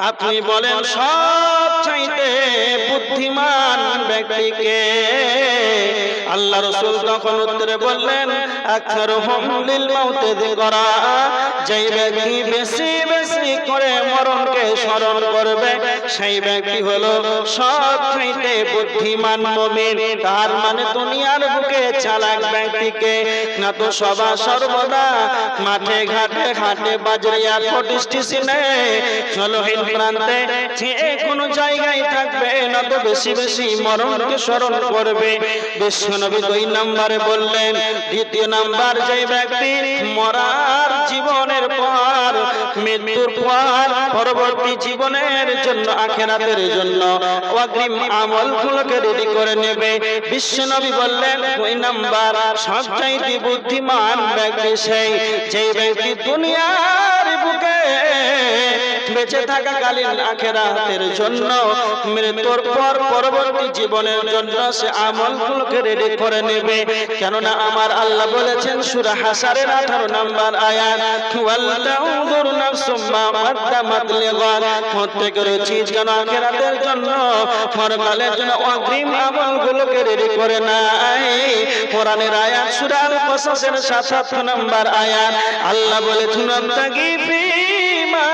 আপনি বলেন সবচাইতে বুদ্ধিমান ব্যক্তিকে? আল্লাহ রাসূল তখন উত্তরে বললেন আকসারুহুম লিল মাউতি যিকরা, যেই ব্যক্তি বেশি বেশি করে মরণকে স্মরণ করবে সেই ব্যক্তি হলো সবচাইতে বুদ্ধিমান মুমিন। তার মানে দুনিয়ার বুকে চালাক ব্যক্তিকে না তো সদা সর্বদা মাঠে ঘাটে ঘাটে বাজারে এয়ারপোর্ট স্টেশনে চলহীন প্রান্তে যে কোনো জায়গায় থাকবে না না তো বেশি বেশি মরণকে স্মরণ করবে। বিশ্বনবী 2 নম্বরে বললেন, দ্বিতীয় নাম্বার যে ব্যক্তি মরার জীবনের পর, মৃত্যুর পর পরবর্তী জীবনের জন্য, আখিরাতের জন্য অগ্রিম আমলগুলোকে রেডি করে নেবে। বিশ্বনবী বললেন 2 নাম্বার সবচাইতে বুদ্ধিমান ব্যক্তি সেই যে ব্যক্তি দুনিয়ার বুকে বেঁচে থাকাকালীন আখিরাতের জন্য, মৃত্যুর পর পরবর্তী জীবনের জন্য সে আমলগুলোকে রেডি করে নেবে। কেননা আমার আল্লাহ বলেছেন সূরা হাশরের 18 নম্বর আয়াত, ওয়াল তানজুর নাফসুম মা কদ্দামাত লিগাদ, প্রত্যেকের উচিত যেন আখিরাতের জন্য, পরকালের জন্য অগ্রিম আমলগুলোকে রেডি করে নেয়। কোরআনের আয়াত সূরা আল কসসের ৭৭ নম্বর আয়াত, আল্লাহ বলেছেন তাগিফিমা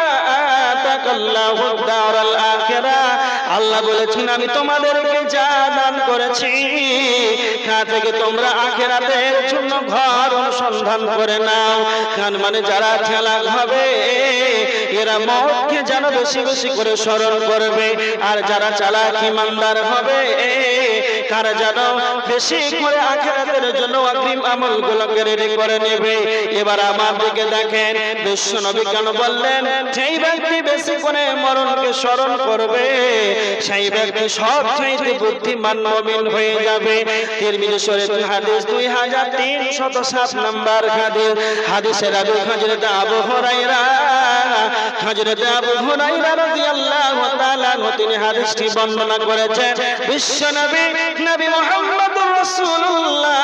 আতাকাল্লাহু দারাল আখিরা, আল্লাহ বলেছেন আমি তোমাদেরকে যা দান করেছি তা থেকে তোমরা আখিরাতের জন্য ঘর অনুসন্ধান করে নাও। তার মানে যারা চালাক হবে এরা মওতকে যেন বেশি বেশি করে স্মরণ করবে, আর যারা চালাক ঈমানদার হবে তারা যেন বেশি করে আখিরাতের জন্য অগ্রিম আমলগুলোকে রেডি করে নেবে। এবার আমার দিকে দেখেন, বিশ্বনবী কেন বললেন যেই ব্যক্তি বেশি করে মরণকে স্মরণ করবে সেই ব্যক্তি সবচাইতে বুদ্ধিমান মুমিন হয়ে যাবে। তিরমিজি শরীফ হাদিস 2307 নম্বর হাদিস, হাদিসের রাবি হযরত আবু হুরায়রা রাদিয়াল্লাহু তাআলা তিনি হাদিসটি বর্ণনা করেছেন। বিশ্বনবী নবী মুহাম্মদুর রাসূলুল্লাহ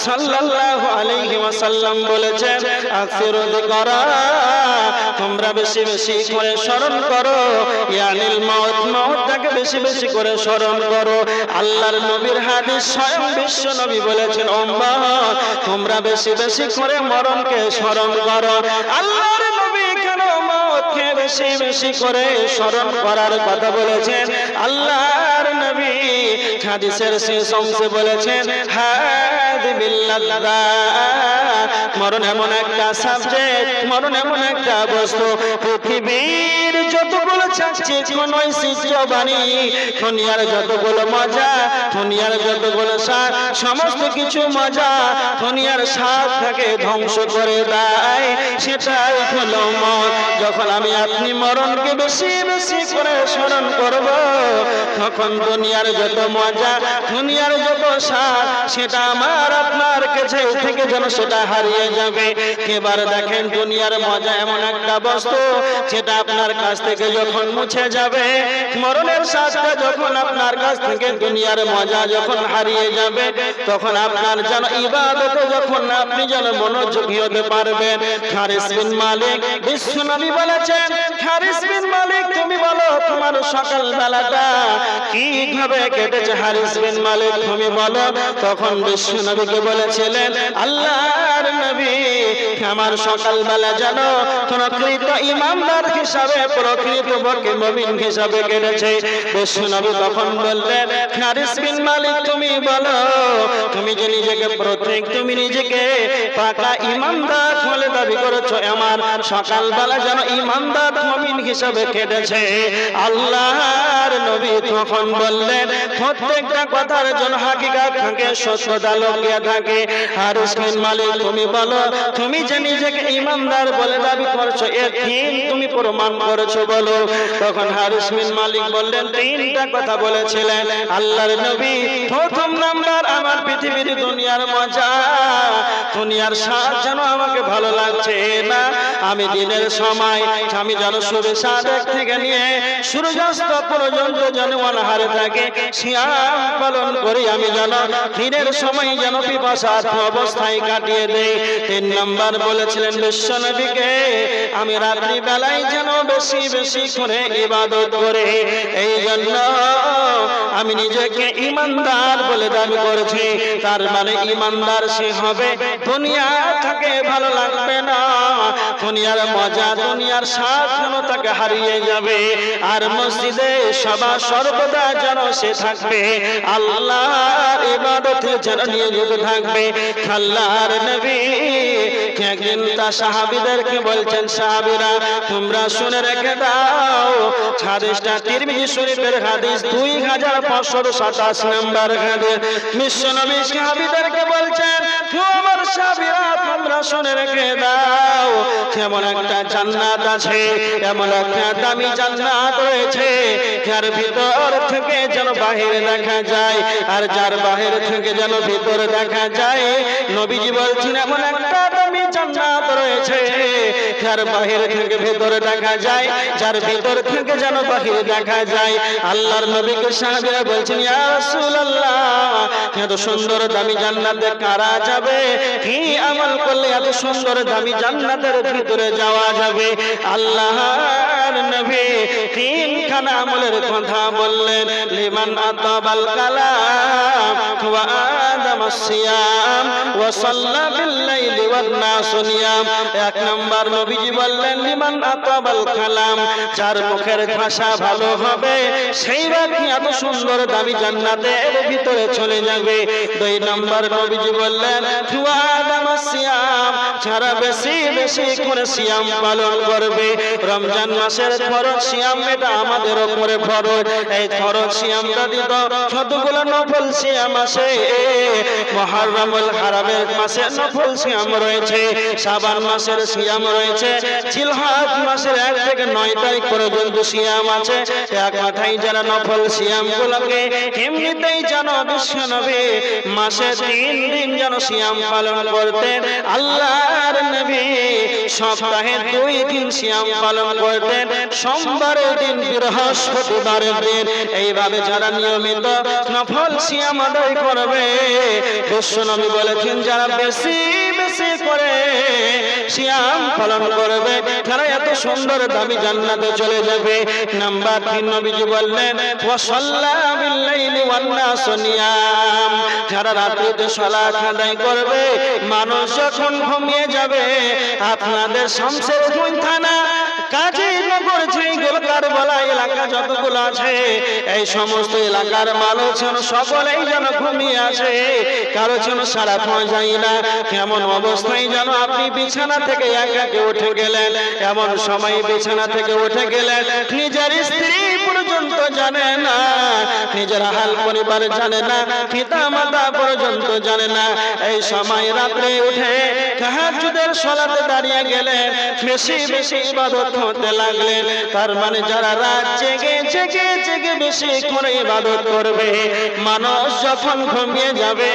সাল্লাল্লাহু আলাইহি ওয়াসাল্লাম বলেছেন, আকসিরু যিকরা, তোমরা বেশি বেশি করে স্মরণ করো, ইয়ানিল মাউত, মাউতটাকে বেশি বেশি করে স্মরণ করো। আল্লাহর নবীর হাদিস, স্বয়ং বিশ্ব নবী বলেছেন উম্মত তোমরা বেশি বেশি করে মরণকে স্মরণ করো। আল্লাহর নবী কেন মাউতকে বেশি বেশি করে স্মরণ করার কথা বলেছেন? আল্লাহর নবী হাদিসের শেষ অংশে বলেছেন হাদি বিল্লাল্লাহ, মরণ এমন একটা সাবজেক্ট, মরণ এমন একটা বস্তু, পৃথিবীর যতগুলো চাকচিক্য ঐশ্বর্য বাণী, দুনিয়ার যতগুলো মজা, দুনিয়ার যতগুলো স্বাদ, সমস্ত কিছু মজা দুনিয়ার স্বাদটাকে ধ্বংস করে দেয়, সেটাই হলো মরণ। যখন আমি আপনি মরণকে বেশি বেশি করে স্মরণ করব, তখন দুনিয়ার যত মজা, দুনিয়ার যত স্বাদ, সেটা আমার আপনার কাছে থেকে যেন সেটা হারিয়ে যাবে। এবার দেখেন দুনিয়ার মজা এমন একটা বস্তু যেটা আপনার কাছ থেকে যখন মুছে যাবে, মরণের স্বাদটা যখন আপনার কাছ থেকে, দুনিয়ার মজা যখন হারিয়ে যাবে, তখন আপনার যেন ইবাদতে যখন আপনি যেন মনোযোগী হতে পারবেন। হারিস বিন মালিক, বিশ্বনবী বলেছেন হারিস বিন মালিক তুমি বলো তোমার সকাল বেলাটা কিভাবে কেটেছে? হারিস বিন মালিক তুমি বলো। তখন বিশ্বনবীকে বলেছিলেন আল্লাহর নবী আমার সকালবেলা যেন প্রকৃত ইমানদার হিসাবে, প্রকৃত মুমিন হিসাবে কেটেছে। বিশ্বনবী তখন বললেন হারিস বিন মালিক তুমি বলো তুমি যে নিজেকে তুমি নিজেকে পাকা ইমানদার বলে দাবি করেছো, আমার সকালবেলা যেন ইমানদার মুমিন হিসাবে কেটেছে। আল্লাহর নবী তখন বললেন প্রত্যেকটা কথার জন্য হাকিকাত থাকে, সত্যতা লুকিয়ে থাকে। হারিস বিন মালিক তুমি বলো তুমি যে নিজেকে ইমানদার বলে দাবি করছো, এর তিন তুমি প্রমাণ করেছো বলো। তখন হারিস বিন মালিক বললেন তিনটা কথা বলেছিলেন আল্লাহর নবী। প্রথম নাম্বার আমার পৃথিবীর দুনিয়ার মজা, দুনিয়ার স্বাদ যেন আমাকে ভালো লাগছে না। আমি দিনের সময় আমি যেন শুরু সাদেক থেকে নিয়ে সূর্যাস্ত পর্যন্ত যেন অনাহারে থাকে, সিয়াম পালন করি, আমি যেন দিনের সময় যেন পিপাসার্থ অবস্থায় কাটিয়ে দেই। তিন নম্বর বলেছিলেন বিশ্বনবীকে আমি রাত্রি বেলায় যেন বেশি বেশি করে ইবাদত করে, এই জন্য আমি নিজেকে ঈমানদার বলে দাবি করেছি, তার মানে ঈমানদার সে হবে দুনিয়া থেকে ভালো লাগবে না, দুনিয়ার মজা দুনিয়ার স্বাদ যেন তাকে হারিয়ে যাবে। আর মসজিদে সর্বদা যেন সে থাকবে আল্লাহর ইবাদতে যেন নিয়োজিত থাকবে। আল্লাহর নবী একদিন তার সাহাবীদেরকে বলছেন, সাহাবীরা তোমরা শুনে রেখে দাও, হাদিসটা তিরমিজি শরীফের হাদিস 2527 নম্বর হাদিস। বিশ্বনবী সাহাবীদেরকে বলছেন, তোমার সাহাবীরা তোমরা শুনে রেখে দাও, এমন একটা জান্নাত আছে, এমন একটা দামি জান্নাত রয়েছে যার ভিতর থেকে যেন বাহিরে দেখা যায়, আর যার বাহির থেকে যেন ভিতরে দেখা যায়। নবীজি বলছেন এমন একটা দামি জান্নাত রয়েছে যার বাহির থেকে ভিতরে দেখা যায়, যার ভিতর থেকে যেন বাহিরে দেখা যায়। আল্লাহর নবীকে সাহাবীরা বলছেন, ইয়া রাসূলুল্লাহ, এত সুন্দর দামি জান্নাতে কারা যাবে? কি আমল করলে এত সুন্দর দামি জান্নাতের ভিতরে যাওয়া যাবে? আল্লাহর নবী তিনখানা আমলের কথা বললেন। লিমান আতাবাল কালাম ওয়া আদামাস সিয়াম ওয়া সাল্লা বিল লাইলি ওয়ান নাস নিয়াম। এক নাম্বার নবীজি বললেন লিমান আতাবাল কালাম, যার মুখের ভাষা ভালো হবে সেই ব্যক্তি এত সুন্দর দামি জান্নাতের ভিতরে চলে যাবে। দুই নাম্বার নবীজি বললেন ওয়া আদামাস সিয়াম, যারা বেশি বেশি করে সিয়াম পালন করবে। রমজান মাসের ফরজ সিয়াম, এটা আমাদের উপরে ফরজ। এই ফরজ সিয়ামটা দিত যতগুলো নফল সিয়াম আছে, মুহররমুল হারামের মাসে নফল সিয়াম রয়েছে, শাবান মাসের সিয়াম রয়েছে, জিলহজ মাসের 1 থেকে 9 তারিখ পর্যন্ত সিয়াম আছে। এক কথায় যারা নফল সিয়ামগুলোকে এমনিতেই যেন বিশ্বনবী মাসে 3 দিন যেন সিয়াম পালন করতেন। আল্লাহর নবী সপ্তাহে 2 দিন সিয়াম পালন করতেন, সোমবারের দিন, বৃহস্পতিবারের দিন। এইভাবে যারা নিয়মিত নফল সিয়াম আদায় করবে, বিশ্বনবী বলেছেন যারা বেশি বেশি করে সিয়াম পালন করবে তারা এত সুন্দর দামি জান্নাতে চলে যাবে। নাম্বার 3 নবীজি বললেন ওয়া সাল্লা বিল লাইলি ওয়ান নাস নিয়াম, যারা রাত্রিতে সালাত আদায় করবে, মানুষ যখন ঘুমিয়ে যাবে। আপনাদের শামসেরগঞ্জ থানা, কাজীনগর, কারবালা এলাকা যতগুলো আছে, এই সমস্ত এলাকার মানুষ সকলেই যেন ঘুমিয়ে আছে, কারো যেন সারা পাওয়া যায় না। কেমন অবস্থায় যেন আপনি বিছানা থেকে একাকে উঠে গেলেন, এমন সময় বিছানা থেকে উঠে গেলেন, নিজের স্ত্রী পর্যন্ত জানে না, নিজের হাল পরিবার জানে না, পিতা মাতা পর্যন্ত জানে না। এই সময় রাত্রে উঠে তাহাজ্জুদের সালাতে দাঁড়িয়ে গেলেন, বেশি বেশি ইবাদত করতে লাগলেন। তার মানে যারা রাত জেগে জেগে জেগে বেশি করে ইবাদত করবে, মানুষ যখন ঘুমিয়ে যাবে,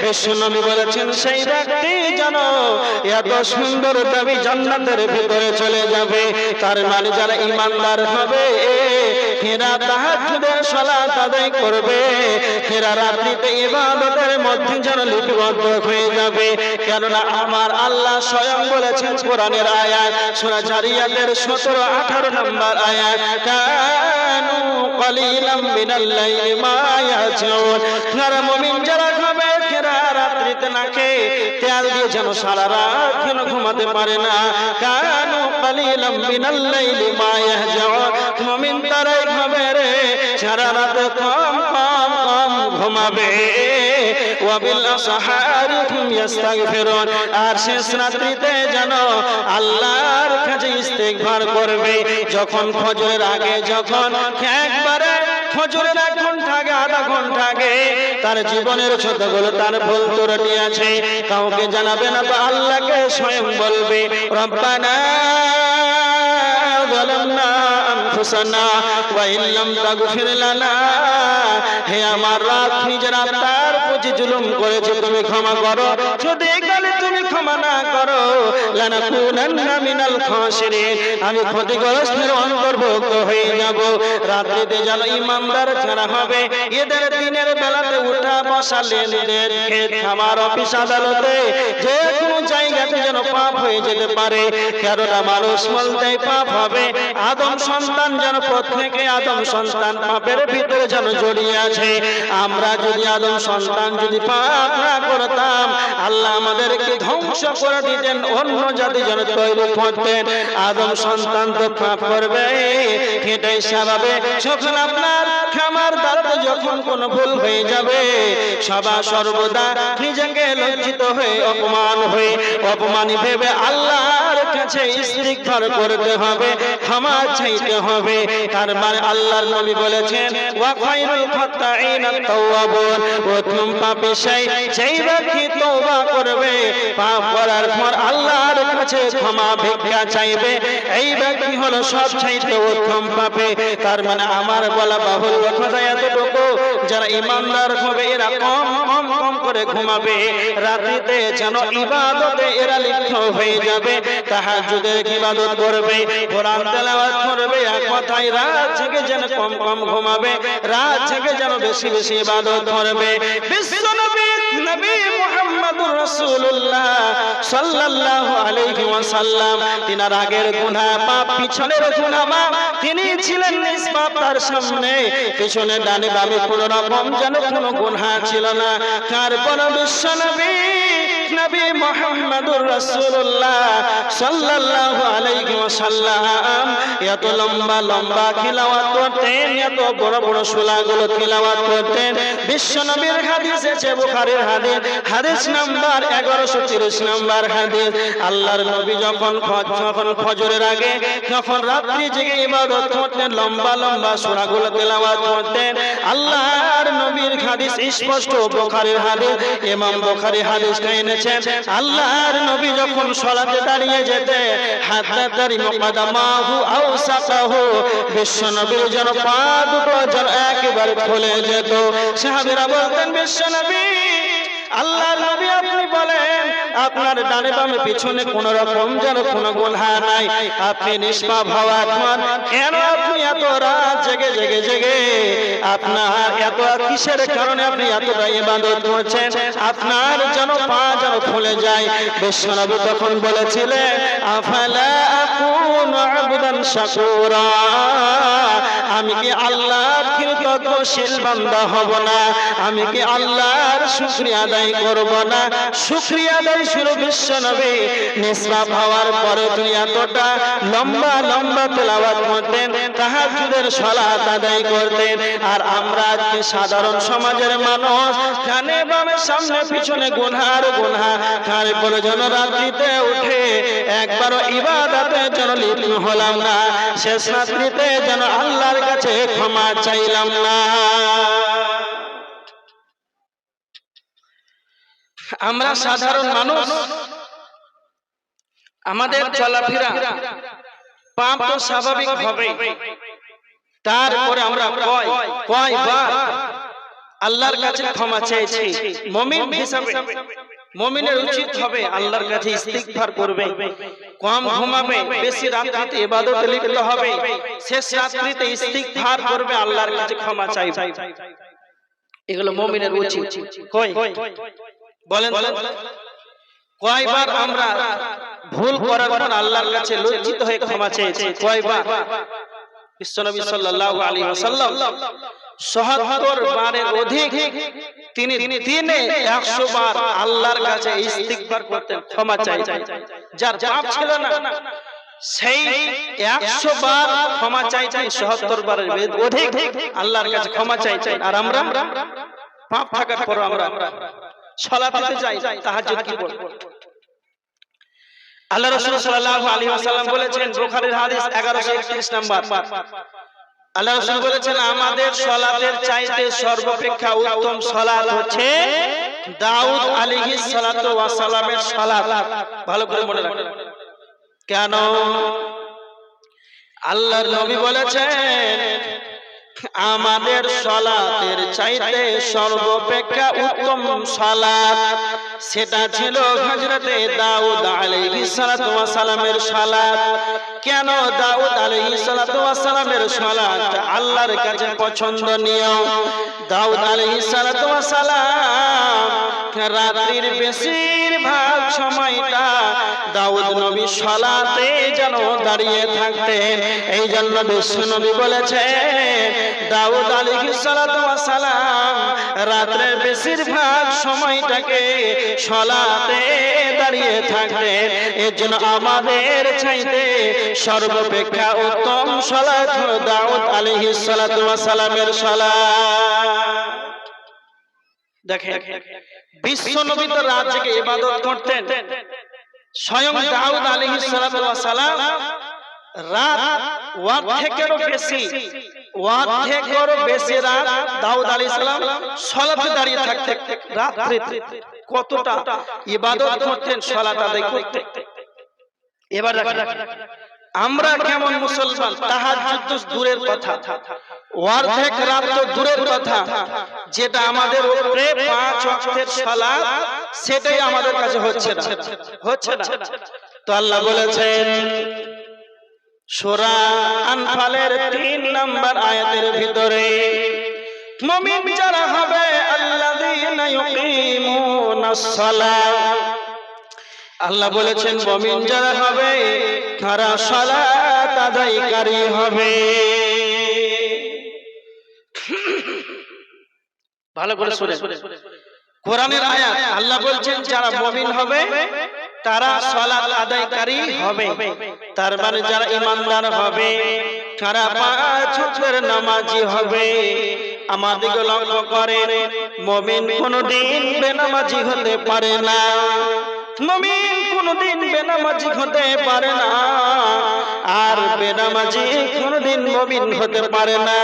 বিশ্বনবী বলেছেন সেই ব্যক্তি যেন এত সুন্দর দামি জান্নাতের ভিতরে চলে যাবে। তার মানে যারা ঈমানদার হবে, এরা তাহাজ্জুদের সালাত আদায় করবে, এরা রাত্রিতে ইবাদতের মধ্যে যেন লিপিবদ্ধ হয়ে যাবে। কেননা আমার আল্লাহ স্বয়ং বলেছেন কোরআনের আয়াত সূরা জারিয়াতের 17-18 নম্বর আয়াত, কানু কলিলাম মিনাল লাইলি মা ইয়াহজাউন, যারা মুমিন যারা হবে, এরা রাত্রিতে না খেয়ে তেল দিয়ে যেন সারা রাত কেন ঘুমাতে পারে না। কানু কলিলাম মিনাল লাইলি মা ইয়াহজাউন, মুমিন তারাই হবে রে সারা রাত কম কম কম ঘুমাবে। ওয়াবিল আসহারি হুম ইস্তাগফিরুন, আর শেষ রাত্রিতে যেন আল্লাহর কাছে ইস্তিগফার করবে। যখন ফজরের আগে, যখন একবারে ফজরের 1 ঘন্টা আগে, আধা ঘন্টা আগে তার জীবনের ছোটগুলো তার ভুল ত্রুটি আছে, কাউকে জানাবে না, তো আল্লাহকে স্বয়ং বলবে রব্বানা যালামনা আনফুসানা ওয়া ইল্লাম তাগফির লানা, হে আমার রব, নিজের আত্মার প্রতি জুলুম করেছে, তুমি ক্ষমা করো, যদি গেলে তুমি ক্ষমা না করো, লানাকুনান্না মিনাল খাসিরিন, আমি ক্ষতিগ্রস্তের অন্তর্ভুক্ত হয়ে যাব। রাত্রিতে যেন ঈমানদার যারা হবে, এদের দিনের বেলাতে উঠা বসা, লেনদেন, ক্ষেত খামার, অফিস আদালতে, যে কোনো জায়গাতে যেন পাপ হয়ে যেতে পারে। কেননা মানুষ বলতেই পাপ হবে, আদম সন্তান সন্তান যেন প্রত্যেকে আদম সন্তান পাপের ভিতরে যেন জড়িয়ে আছে। আমরা যদি আদম সন্তান যদি পাপ না করতাম, আল্লাহ আমাদেরকে ধ্বংস করে দিতেন, অন্য জাতি যেন তৈরি করতেন। আদম সন্তান তো পাপ করবে, এটাই স্বাভাবিক। যখন আপনার খামার দ্বারা যখন কোন ভুল হয়ে যাবে, সদা সর্বদা নিজেকে লজ্জিত হয়ে অপমানী ভেবে আল্লাহর কাছে ইস্তিগফার করতে হবে, ক্ষমা চাইতে হবে। তার মানে আল্লাহর নবী বলেছেন, ওয়া খায়রুল খাত্তাইনা তাওয়াবুন, উত্তম পাপী সেই ব্যক্তি তওবা করবে, পাপ করার পর আল্লাহর কাছে ক্ষমা ভিক্ষা চাইবে, এই ব্যক্তি হলো সবচাইতে উত্তম পাপী। তার মানে আমার বলা বাহুল্য কথা এতটুকু, যারা ইমানদার হবে এরা কম করে ঘুমাবে, রাত্রিতে যেন ইবাদতে এরা লিপ্ত হয়ে যাবে, তাহাজ্জুদের ইবাদত করবে, কোরআন তেলাওয়াত করবে, এক কথায় রাত জেগে যেন কম ঘুমাবে, রাত জেগে যেন বেশি ইবাদত করবে। বিশ্বনবী নবী মুহাম্মদুর রাসূলুল্লাহ সাল্লাল্লাহু আলাইহি ওয়াসাল্লাম, তিনার আগের গুনাহ পাপ, পিছনের গুনাহ মাপ, তিনি ছিলেন নিষ্পাপ, তার সামনে পিছনে ডানে বামে কোন রকম যেন কোনো গুনাহ ছিল না। তারপর বিশ্বনবী নবী মুহাম্মদুর রাসূলুল্লাহ সাল্লাল্লাহু আলাইহি ওয়াসাল্লাম এত লম্বা তিলাওয়াত করতেন, এত বড় সূরাগুলো তিলাওয়াত করতেন। বিশ্বনবীর হাদিস আছে, বুখারীর হাদিস নাম্বার 1130 নাম্বার হাদিস। আল্লাহর নবী যখন ফজরের আগে যখন রাত্রি জেগে ইবাদত করতেন, লম্বা সূরাগুলো তিলাওয়াত করতেন। আল্লাহর নবীর হাদিস স্পষ্ট, বুখারীর হাদিস, ইমাম বুখারী হাদিসটা এনেছেন। আল্লাহর নবী যখন সালাতে দাঁড়িয়ে যেতে, হাত্তাদারি মুকদ্দামাহু আও সাকাহু, বিশ্বনবীর যেন পা দুটো যেন একেবারে খুলে যেত। সাহাবীরা বলতেন, বিশ্বনবী, আল্লাহর নবী আপনি বলেন আপনার ডানে বামে পিছনে কোন রকম যেন কোনো গুনাহ নাই, আপনি নিষ্পাপ হওয়ার পর কেন আপনি এত রাত জেগে আপনার এত কিসের কারণে আপনি এতটা ইবাদত করছেন, আপনার যেন পা যেন খুলে যায়। বিশ্বনবী তখন বলেছিলেন, আফালা আকুনু আবদান শাকুরা, আমি কি আল্লাহর কৃতজ্ঞশীল বান্দা হব না? আমি কি আল্লাহর শুকরিয়া আদায় করব না? শুকরিয়া আদায় শুরু বিশ্বনবী নিষ্পাপ হওয়ার পরে তিনি এতটা লম্বা তেলাওয়াত করতেন, তাহাজ্জুদের সালাত আদায় করতেন। আর আমরা আজকে সাধারণ সমাজের মানুষ, কানে বামে সামনে পিছনে গুনাহ, তারপরে যেন রাত্রিতে উঠে একবারও ইবাদতে যেন লিপ্ত হলাম না, শেষ রাত্রিতে যেন আল্লাহর কাছে ক্ষমা চাইলাম না। আমরা সাধারণ মানুষ, আমাদের চলাফেরা পাপ তো স্বাভাবিক হবে, তারপরে আমরা কয়বার আল্লাহর কাছে ক্ষমা চেয়েছি। মুমিন হিসাবে মুমিনের উচিত হবে আল্লাহর কাছে ইস্তিগফার করবে, কম ঘুমাবে, বেশি রাত্রিতে ইবাদতে লিপ্ত হবে, শেষ রাত্রিতে ইস্তিগফার করবে, আল্লাহর কাছে ক্ষমা চাইবে। এগুলো মুমিনের উচিত। বলেন কয়বার আমরা ভুল করার পর আল্লাহর কাছে লজ্জিত হয়ে ক্ষমা চেয়েছি? কয়বার? বিশ্বনবী সাল্লাল্লাহু আলাইহি ওয়াসাল্লাম ৭৭ বারের অধিক তিনি দিনে ১০০ বার আল্লাহর কাছে ইস্তিগফার করতেন, ক্ষমা চাইতেন। যার পাপ ছিল না সেই ১০০ বার ক্ষমা চাইতেন, ৭৭ বারের অধিক আল্লাহর কাছে ক্ষমা চাইতেন। আর আমরা পাপ থাকার পর আমরা সালাতে যাই, তাহাজ্জুদ কি বলবো? আল্লাহ রাসূল সাল্লাল্লাহু আলাইহি ওয়াসাল্লাম বলেছেন, বুখারীর হাদিস 1131 নাম্বার, আল্লাহ রাসূল বলেছেন, আমাদের সালাতের চাইতে সর্বাপেক্ষা উত্তম সালাত হচ্ছে দাউদ আলাইহিস সালাতু ওয়াস সালামের সালাত। ভালো করে মনে রাখবেন। কেন? আল্লাহর নবী বলেছেন, আমাদের সালাতের চাইতে সর্বাপেক্ষা উত্তম সালাত সেটা ছিল হযরতে দাউদ আলাইহিস সালাতু ওয়াস সালামের সালাত। কেন দাউদ আলাইহিস সালাতু ওয়াস সালামের সালাত আল্লাহর কাছে পছন্দনীয়? দাউদ আলাইহিস সালাতু ওয়াস সালাম রাত্রির বেশিরভাগ সময়টা দাউদ নবী সালাতে যেন দাঁড়িয়ে থাকতেন। এই জন্য বিশ্ব নবী বলেছেন দাউদ আলাইহিস সালাতু ওয়াস সালাম রাতের বেশিরভাগ সময়টাকে সালাতে দাঁড়িয়ে থাকতেন। এর জন্য আমাদের চাইতে সর্বাপেক্ষা উত্তম সালাত হলো দাউদ আলাইহিস সালাতু ওয়াস সালামের সালাত। দেখেন বিশ্ব নবী তো রাত জেগে ইবাদত করতেন, স্বয়ং দাউদ আলাইহিস সালাতু ওয়াস সালাম রাত অর্ধেকেরও বেশি রাত দাউদ আলাইহিস সালাম সালাতে দাঁড়িয়ে থাকতেন। রাত্রে কতটা ইবাদত করতেন, সালাত আদায় করতেন। এবার আমরা কেমন মুসলমান, তাহাজ্জুদ তো দূরের কথা, অর্ধেক রাত তো দূরের কথা, যেটা আমাদের উপরে 5 ওয়াক্তের সালাত সেটাই আমাদের কাছে হচ্ছে না। তো আল্লাহ বলেছেন সূরা আনফালের 3 নম্বর আয়াতের ভিতরে, মুমিন যারা হবে আল্লাযীনা ইউকিমুনাস সালাত, আল্লাহ বলেছেন মুমিন যারা হবে তারা সালাত আদায়কারী হবে। ভালো করে শুনেন, কোরআনের আয়াত। আল্লাহ বলছেন যারা মুমিন হবে তারা সালাত আদায়কারী হবে, তার মানে যারা ঈমানদার হবে তারা 5 ওয়াক্তের নামাজি হবে। আমাদেরকে লক্ষ্য করেন, মুমিন কোনদিন বেনামাজি হতে পারে না, মুমিন কোনদিন বেনামাজি হতে পারে না, আর বেনামাজি কোনদিন মুমিন হতে পারে না।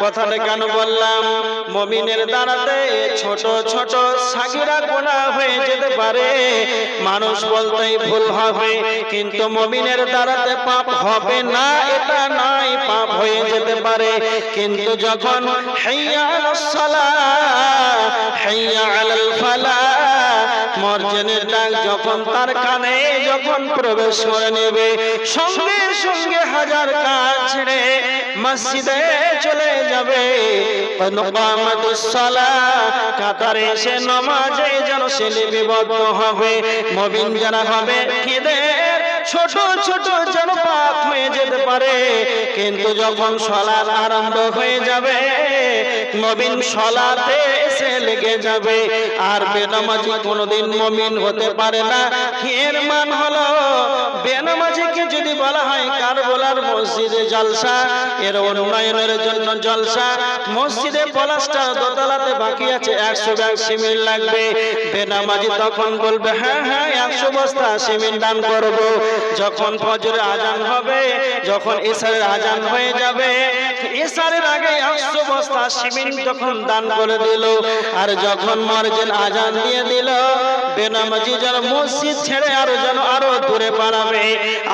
কথাটা কেন বললাম? মুমিনের দ্বারাতে ছোট ছোট সাগীরা গুনাহ হয়ে যেতে পারে, মানুষ বলতেই ভুল হবে, কিন্তু মুমিনের দ্বারাতে পাপ হবে না এটা নয়, পাপ হয়ে যেতে পারে। কিন্তু যখন হাইয়া আলাস সালাহ হাইয়া আলাল ফালাহ মর্জনের ডাক যখন তার কানে যখন প্রবেশ করে নেবে, সঙ্গে সঙ্গে হাজার কাজ ছেড়ে মসজিদে চলে যাবে। কামাতুস সালাহ কাতারে এসে নামাজে যেন সে লিপিবদ্ধ হবে। মুমিন যারা হবে এদের ছোট ছোট যেন পাপ হয়ে যেতে পারে, কিন্তু যখন সালাত আরম্ভ হয়ে যাবে মুমিন সালাতে এসে লেগে যাবে। আর বেনামাজি কোনদিন মুমিন হতে পারে না। এর মান হলো বেনামাজিকে যদি বলা হয় কারবালার মসজিদে জলসা, এর উন্নয়নের জন্য জলসা, মসজিদে পলাশটা দোতলাতে বাকি আছে, 100 ব্যাগ সিমেন্ট লাগবে, বেনামাজি তখন বলবে হ্যাঁ 100 বস্তা সিমেন্ট দান করব। যখন ফজরের আজান হবে, যখন ইশারের আজান হয়ে যাবে, ইশারের আগে 100 বস্তা সিমেন্ট তখন দান করে দিল। আর যখন মসজিদ আজান দিয়ে দিল, বেনামাজি যেন মসজিদ ছেড়ে আরো দূরে পালাবে।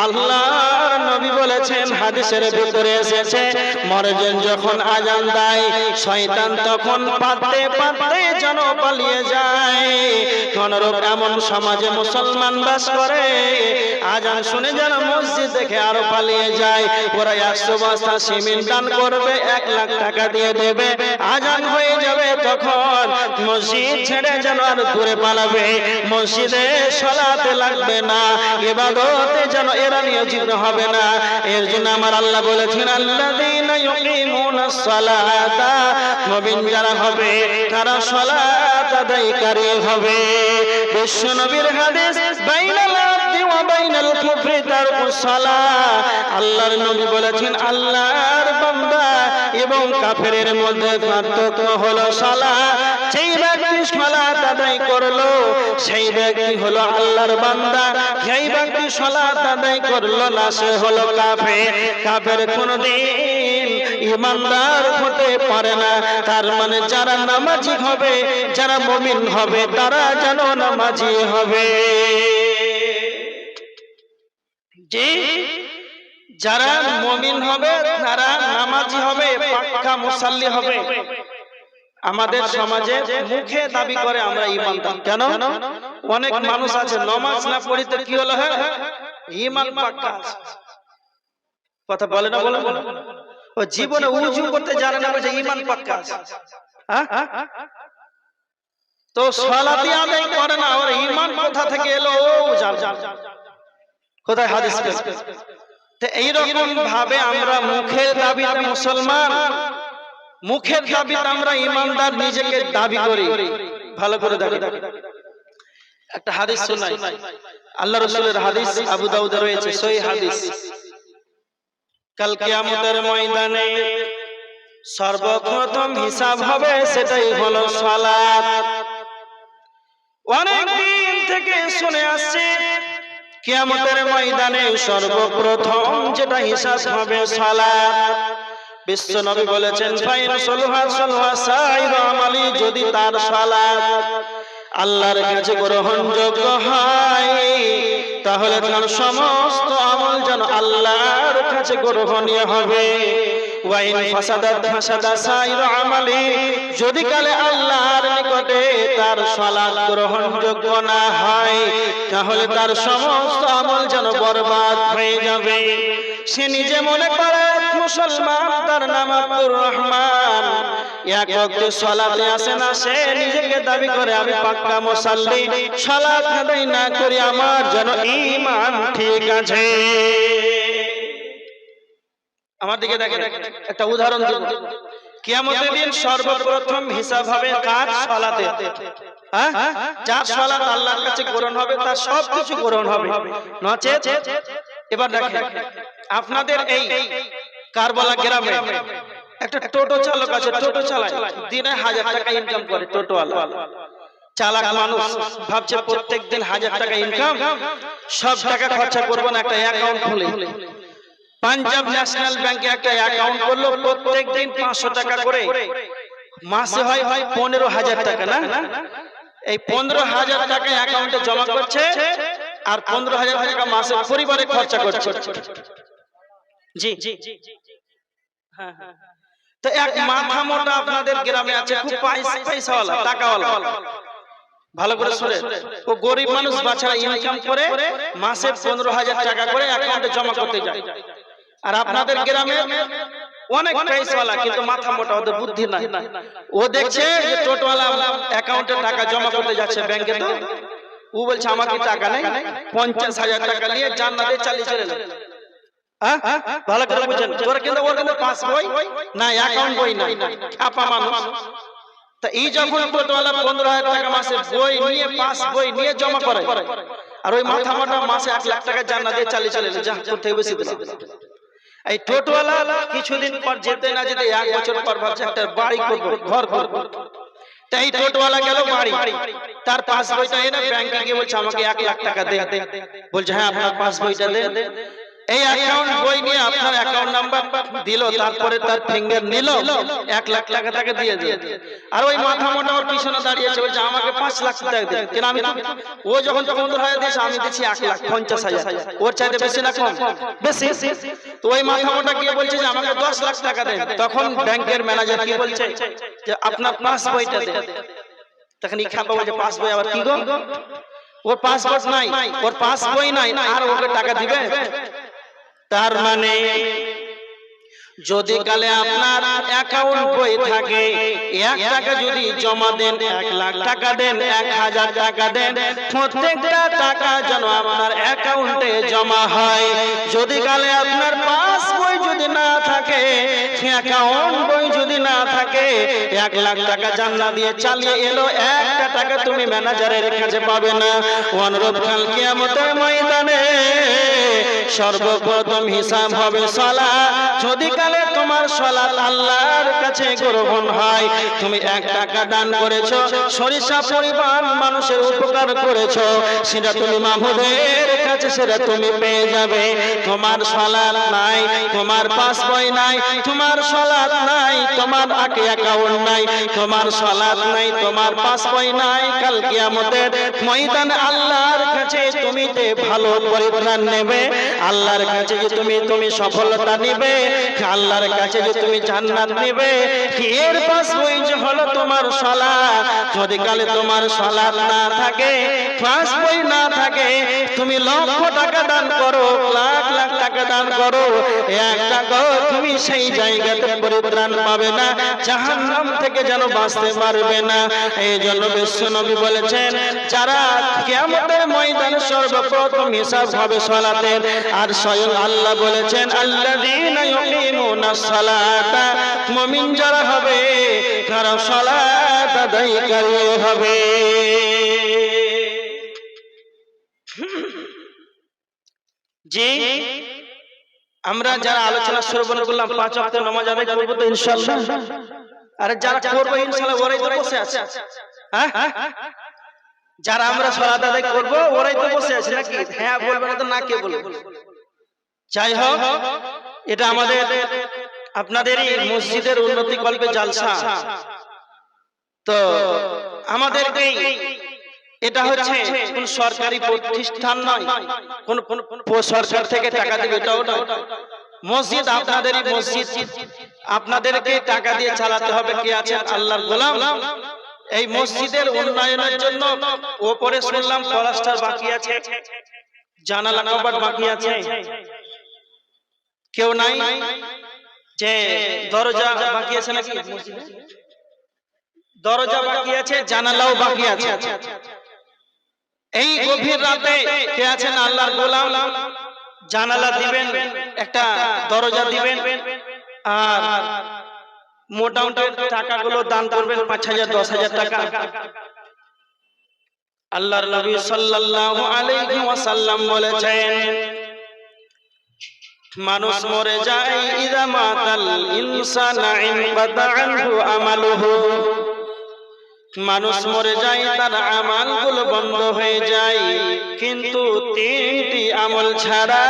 আল্লাহর নবী বলেছেন, হাদিসের ভিতরে এসেছে, মসজিদ যখন আজান দেয় শয়তান তখন পাতে পাতে যেন পালিয়ে যায়। কোনরূপ এমন সমাজে মুসলমান বাস করে, আজান শুনে যেন মসজিদ দেখে আরো পালিয়ে যায়। ওরা 100 বস্তা সিমেন্ট দান করবে, 1 লাখ টাকা দিয়ে দেবে, আজান হয়ে যাবে তখন মসজিদ ছেড়ে যেন আর দূরে পালাবে, মসজিদে সালাতে লাগবে না, ইবাদতে যেন এরা নিয়োজিত হবে না। এর জন্য আমার আল্লাহ বলেছেন আল্লাযীনা ইউকিমুনাস সালাতা, মুমিন যারা হবে তারা সালাত আদায়কারী হবে। বিশ্ব নবীর হাদিস, বাইনাল আবদি ওয়া বাইনাল কুফরি তারকুস সালাহ, আল্লাহর নবী বলেছেন আল্লাহর বান্দা এবং কাফেরের মধ্যে পার্থক্য হলো সালাহ। যেই ব্যক্তি সালাত আদায় করলো সেই ব্যক্তি হলো আল্লাহর বান্দা, যেই ব্যক্তি সালাত আদায় করলো না সে হলো কাফের। কাফের কোনদিন ঈমানদার হতে পারে না। তার মানে যারা নামাজি হবে, যারা মুমিন হবে তারা যেন নামাজি হবে। যে যারা মুমিন হবে তারা নামাজি হবে, পাক্কা মুসাল্লি হবে। আমাদের সমাজে মুখে দাবি করে আমরা ইমানদার। কেন? অনেক মানুষ আছে নামাজ না পড়িতে কি হলো, হ্যাঁ ইমান পাক্কা আছে, কথা বলে না, বলে ও জীবনে উজু করতে জানে না, বলছে ইমান পাক্কা আছে। তো সালাতি আদায় করে না, ওর ইমান কোথা থেকে এলো ও জানে, কোথায় হাদিস পেয়েছে। তো এইরকম ভাবে আমরা মুখের দাবিতে মুসলমান, মুখের দাবিতে আমরা ইমানদার নিজেকে দাবি করি। ভালো করে দেখো, একটা হাদিস শোনাই, আল্লাহ রাসূলের হাদিস, আবু দাউদে রয়েছে সহিহ হাদিস। কাল কিয়ামতের ময়দানে সর্বপ্রথম হিসাব হবে, সেটাই হলো সালাত। অনেক দিন থেকে শুনে আসছে কিয়ামতের ময়দানে সর্বপ্রথম যেটা হিসাব হবে সালাত। বিশ্ব নবী বলেছেন ফাইন সলহা সলহা সাইর আমালি, যদি তার সালাত আল্লাহর কাছে গ্রহণযোগ্য হয় তাহলে তার সমস্ত আমল যেন আল্লাহর কাছে গ্রহণীয় হবে। ওয়াইন ফাসাদাত ফাসাদা সাইর আমালি, যদি কালে আল্লাহর নিকটে তার সালাত গ্রহণযোগ্য না হয় তাহলে তার সমস্ত আমল যেন বরবাদ হয়ে যাবে। সে নিজে মনে করে মুসলমান, তার নাম আব্দুর রহমান, এক ওয়াক্ত সালাতে আসে না, সে নিজেকে দাবি করে আমি পাক্কা মুসাল্লি, সালাত আদায় না করি আমার যেন ঈমান ঠিক আছে। আমার দিকে দেখেন, একটা উদাহরণ দেব। কিয়ামতের দিন সর্বপ্রথম হিসাব হবে কার? সালাতে। হ্যাঁ, যার সালাত আল্লাহর কাছে গ্রহণ হবে তার সবকিছু গ্রহণ হবে, নচেত। এবার দেখেন, আপনাদের এই কারবালা গ্রামে একটা টোটো চালক আছে, টোটো চালায়, দিনে 1000 টাকা ইনকাম করে। টোটোওয়ালা চালাক মানুষ, ভাবছে প্রত্যেকদিন 1000 টাকা ইনকাম, সব টাকা খরচা করবো না, একটা অ্যাকাউন্ট খুলে পাঞ্জাব ন্যাশনাল ব্যাংকে একটা অ্যাকাউন্ট করলো, প্রত্যেকদিন 500 টাকা করে, মাসে হয় 15,000 টাকা। না, এই 15,000 টাকা অ্যাকাউন্টে জমা করছে আর 15,000 টাকা মাসে পরিবারে খরচা করছে। জি, হ্যাঁ, তো এক মাথা মোটা আপনাদের গ্রামে আছে, খুব পয়সাওয়ালা, টাকাওয়ালা। ভালো করে শুনে, ও গরিব মানুষ, বাছারা ইনকাম করে মাসে 15,000 টাকা করে অ্যাকাউন্টে জমা করতে যায়। আর আপনাদের গ্রামে অনেক পয়সাওয়ালা কিন্তু মাথা মোটা, ওদের বুদ্ধি নাই। ও দেখছে যে টোটোওয়ালা অ্যাকাউন্টে টাকা জমা করতে যাচ্ছে ব্যাংকে, তো ও বলছে আমার কি টাকা নেই, 50,000 টাকা নিয়ে জান্নাতে চালিয়ে চলে গেল। ভালো করে বুঝেন, তোর কিন্তু ওর কিন্তু পাস বই না, অ্যাকাউন্ট বই না, ছাপা মানুষ। তা এই যখন টোটোওয়ালা 15,000 টাকা মাসে বই নিয়ে, পাস বই নিয়ে জমা করে, আর ওই মাথা মোটা মাসে 1 লাখ টাকা জান্নাতে চালিয়ে চলে গেল, যা তোর থেকে বেশি দিল। এই টোটোওয়ালা কিছুদিন পর যেতে না যেতে 1 বছর পর ভাবছে একটা বাড়ি করব, ঘর করব। তাই টোটোওয়ালা গেল বাড়ি, তার পাস বইটা এনে ব্যাংকে গিয়ে বলছে আমাকে 1 লাখ টাকা দে। বলছে হ্যাঁ আপনার পাস বইটা দেন। এই অ্যাকাউন্ট বই নিয়ে আপনার অ্যাকাউন্ট নাম্বার দিল, তারপরে তার ফিঙ্গার নিল, 1 লাখ টাকা তাকে দিয়ে দিল। আর ওই মাথা মোটা ওর পিছনে দাঁড়িয়েছে, বলছে আমাকে 5 লাখ টাকা দেন। কেন আমি, ও যখন 15,000 দিয়েছে, আমি দিচ্ছি 1,50,000, ওর চাইতে বেশি না কম? বেশি। তো ওই মাথা মোটা গিয়ে বলছে যে আমাকে 10 লাখ টাকা দেন। তখন ব্যাংকের ম্যানেজার কি বলছে যে আপনার পাস বইটা দেন। তখন এই খাপা বলছে পাস বই আবার কি গো, ওর পাসপোর্ট নাই, ওর পাস বই নাই, আর ওকে টাকা দিবে? তার মানে যদি কালে আপনার অ্যাকাউন্ট বই থাকে, 1 টাকা যদি জমা দেন, 1 লাখ টাকা দেন, 1,000 টাকা দেন, প্রত্যেকটা টাকা যেন আপনার অ্যাকাউন্টে জমা হয়। যদি কালে আপনার পাস বই যদি না থাকে, অ্যাকাউন্ট বই যদি না থাকে, 1 লাখ টাকা জান্নাত দিয়ে চালিয়ে এলো, 1 টাকা তুমি ম্যানেজারের কাছে পাবে না। অনুরূপ কাল কিয়ামতের ময়দানে সর্বপ্রথম হিসাব হবে সালাত। যদি কালে তোমার সালাত আল্লাহর কাছে গ্রহণ হয়, তুমি 1 টাকা দান করেছো, সরিষা পরিমাণ মানুষের উপকার করেছো, সেটা তুমি মাহমুদের কাছে সেটা তুমি পেয়ে যাবে। তোমার সালাত নাই, তোমার পাস বই নাই, তোমার সালাত নাই, তোমার অ্যাকাউন্ট নাই, তোমার সালাত নাই, তোমার পাস বই নাই, কাল কিয়ামতের ময়দানে আল্লাহর কাছে তুমি তে ভালো পরিত্রাণ নেবে, আল্লাহর কাছে যে তুমি সফলতা নেবে, আল্লাহর কাছে যে তুমি জান্নাত নেবে। এর পাস বই যে হলো তোমার তোমার সালাত, যদি কালে তোমার সালাত না থাকে, ক্লাস বই না থাকে, তুমি লক্ষ টাকা দান করো, লাখ লাখ টাকা দান করো, এক টাকাও তুমি সেই জায়গাতে পরিত্রাণ পাবে না, জাহান্নাম থেকে যেন বাঁচতে পারবে না। এই জন্য বিশ্বনবী বলেছেন, যারা কিয়ামতের ময়দানে সর্বপ্রথম হিসাব হবে সালাতের, আর স্বয়ং আল্লাহ বলেছেন, আল্লাযীনা ইউকিমুনাস সালাতা, মুমিন যারা হবে তারা সালাত আদায়কারী হবে। জি, আমরা যারা আলোচনা শ্রবণ করলাম 5 ওয়াক্ত নামাজ আদায় করব তো ইনশাআল্লাহ। আর যারা করব ইনশাআল্লাহ ওরাই তো বসে আছে, হ্যাঁ, যারা আমরা সালাত আদায় করব ওরাই তো বসে আছে নাকি? হ্যাঁ বলবে না তো না কে বলবে? যাই হোক, এটা আমাদের আপনাদেরই মসজিদের উন্নতি কল্পে জালসা। তো আমাদেরকে এটা হচ্ছে কোন সরকারি প্রতিষ্ঠান নয়, কোন সরকার থেকে টাকা দিবে এটাও নয়। মসজিদ আপনাদেরই মসজিদ, আপনাদেরকে টাকা দিয়ে চালাতে হবে। কে আছেন? আল্লাহর গোলাম। এই মসজিদের উন্নয়নের জন্য ওপরে শুনলাম প্লাস্টার বাকি আছে, জানালা কবাট বাকি আছে, কেউ নাই যে দরজা বাকি আছে নাকি? দরজা বাকি আছে, জানালাও বাকি আছে। এই গভীর রাতে কে আছেন? আল্লাহর গোলাম। জানালা দিবেন, একটা দরজা দিবেন, আর মোটামুটি টাকাগুলো দান করবেন, 5,000 10,000 টাকা। আল্লাহর নবী সাল্লাল্লাহু আলাইহি ওয়াসাল্লাম বলেছেন, মানুষ মরে যায়, ইযা মাতাল ইনসানা ইনকাতা আনহু আমালুহু, মানুষ মরে যায়, তার আমলগুলো বন্ধ হয়ে যায়, কিন্তু 3টি আমল ছাড়া,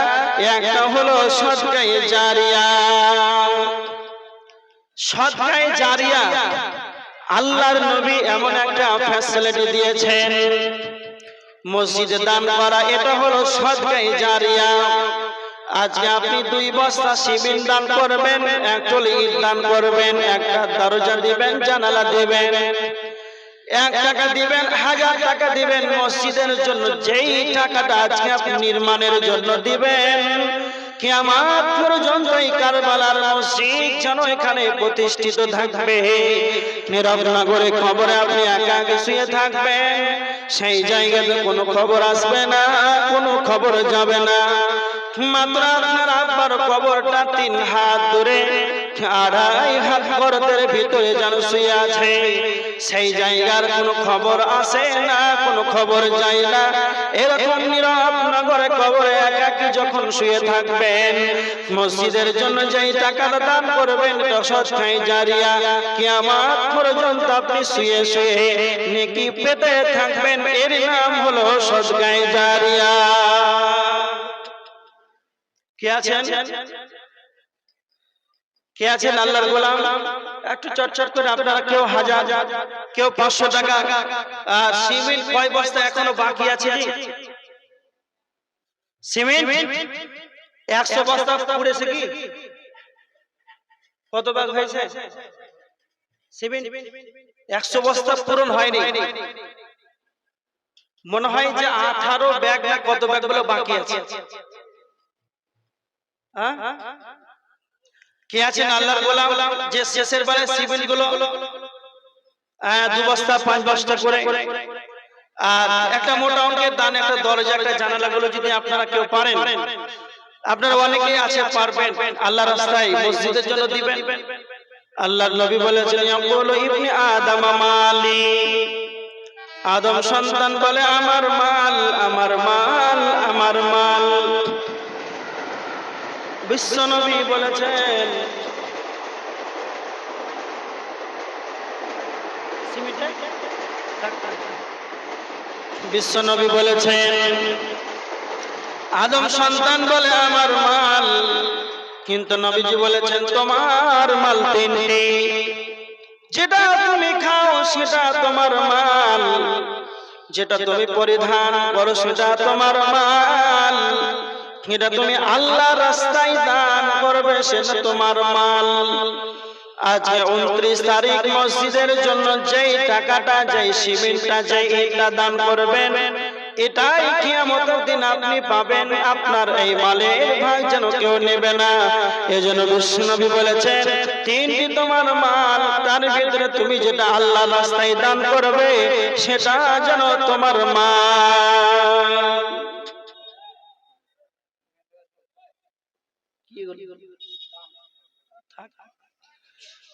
একটা হলো সদকায়ে জারিয়া। সদকায়ে জারিয়া আল্লাহর নবী এমন একটা ফ্যাসিলিটি দিয়েছেন, মসজিদে দান করা, এটা হলো সদকায়ে জারিয়া। আজকে আপনি 2 বস্তা সিমেন্ট দান করবেন, 1 টলি ইট দান করবেন, একটা দরজা দিবেন, জানালা দিবেন, 1 টাকা দিবেন, 1000 টাকা দিবেন মসজিদের জন্য। যেই টাকাটা আজকে আপনি নির্মাণের জন্য দিবেন, কিয়ামত পর্যন্ত এই কারবালার মসজিদ যেন এখানে প্রতিষ্ঠিত থাকবে। নীরব নগরে কবরে আপনি একা একা শুয়ে থাকবেন, সেই জায়গাতে কোনো খবর আসবে না, কোনো খবর যাবে না। মাত্র আপনার আব্বার কবরটা 3 হাত দূরে, 2.5 হাত গর্তের ভিতরে যেন শুয়ে আছে, সেই জায়গার কোনো খবর আসে না, কোনো খবর যায় না। এরকম নীরব নগরে কবরে একাকী যখন শুয়ে থাকবেন, মসজিদের জন্য যেই টাকাটা দান করবেন, এটা সদকায়ে জারিয়া। কিয়ামত পর্যন্ত আপনি শুয়ে শুয়ে নেকি পেতে থাকবেন, এর নাম হলো সদকায়ে জারিয়া। কে আছেন? কে আছেন আল্লাহর গোলাম? একটু চটচট করে আপনারা, কেউ 1000, কেউ 500 টাকা। আর সিমেন্ট কয় বস্তা এখনো বাকি আছে? সিমেন্ট 100 বস্তা পুড়েছে কি? কত ভাগ হয়েছে? সিমেন্ট 100 বস্তা পূরণ হয়নি, মনে হয় যে 18 ব্যাগ না কত ব্যাগ গুলো বাকি আছে। কে আছেন আল্লাহর গোলাম যে শেষের বেলায় সিমেন্ট গুলো 2 বস্তা 5 বস্তা করে, আর একটা মোটা অঙ্কের দান, একটা দরজা, একটা জানালা গুলো যদি আপনারা কেউ পারেন, আপনারা অনেকেই আছে পারবেন, আল্লাহর রাস্তায় মসজিদের জন্য দিবেন। আল্লাহর নবী বলেছেন, ইয়াকুলু ইবনে আদম মালি, আদম সন্তান বলে আমার মাল, আমার মাল, আমার মাল। বিশ্বনবী বলেছেন, বিশ্বনবী বলেছেন, আদম সন্তান বলে আমার মাল, কিন্তু নবীজি বলেছেন তোমার মাল 3টি, যেটা তুমি খাও সেটা তোমার মাল, যেটা তুমি পরিধান করো সেটা তোমার মাল, এটা তুমি আল্লাহর রাস্তায় দান করবে সেটা তোমার মাল। আজকে 29 তারিখ মসজিদের জন্য যেই টাকাটা, যেই সিমেন্টটা, যেই ইটটা দান করবেন, এটাই কিয়ামতের দিন আপনি পাবেন। আপনার এই মালের ভাগ যেন কেউ নেবে না। এজন্য বিশ্বনবী বলেছেন, তিনটি তোমার মাল, তার ভিতরে তুমি যেটা আল্লাহর রাস্তায় দান করবে সেটা যেন তোমার মাল।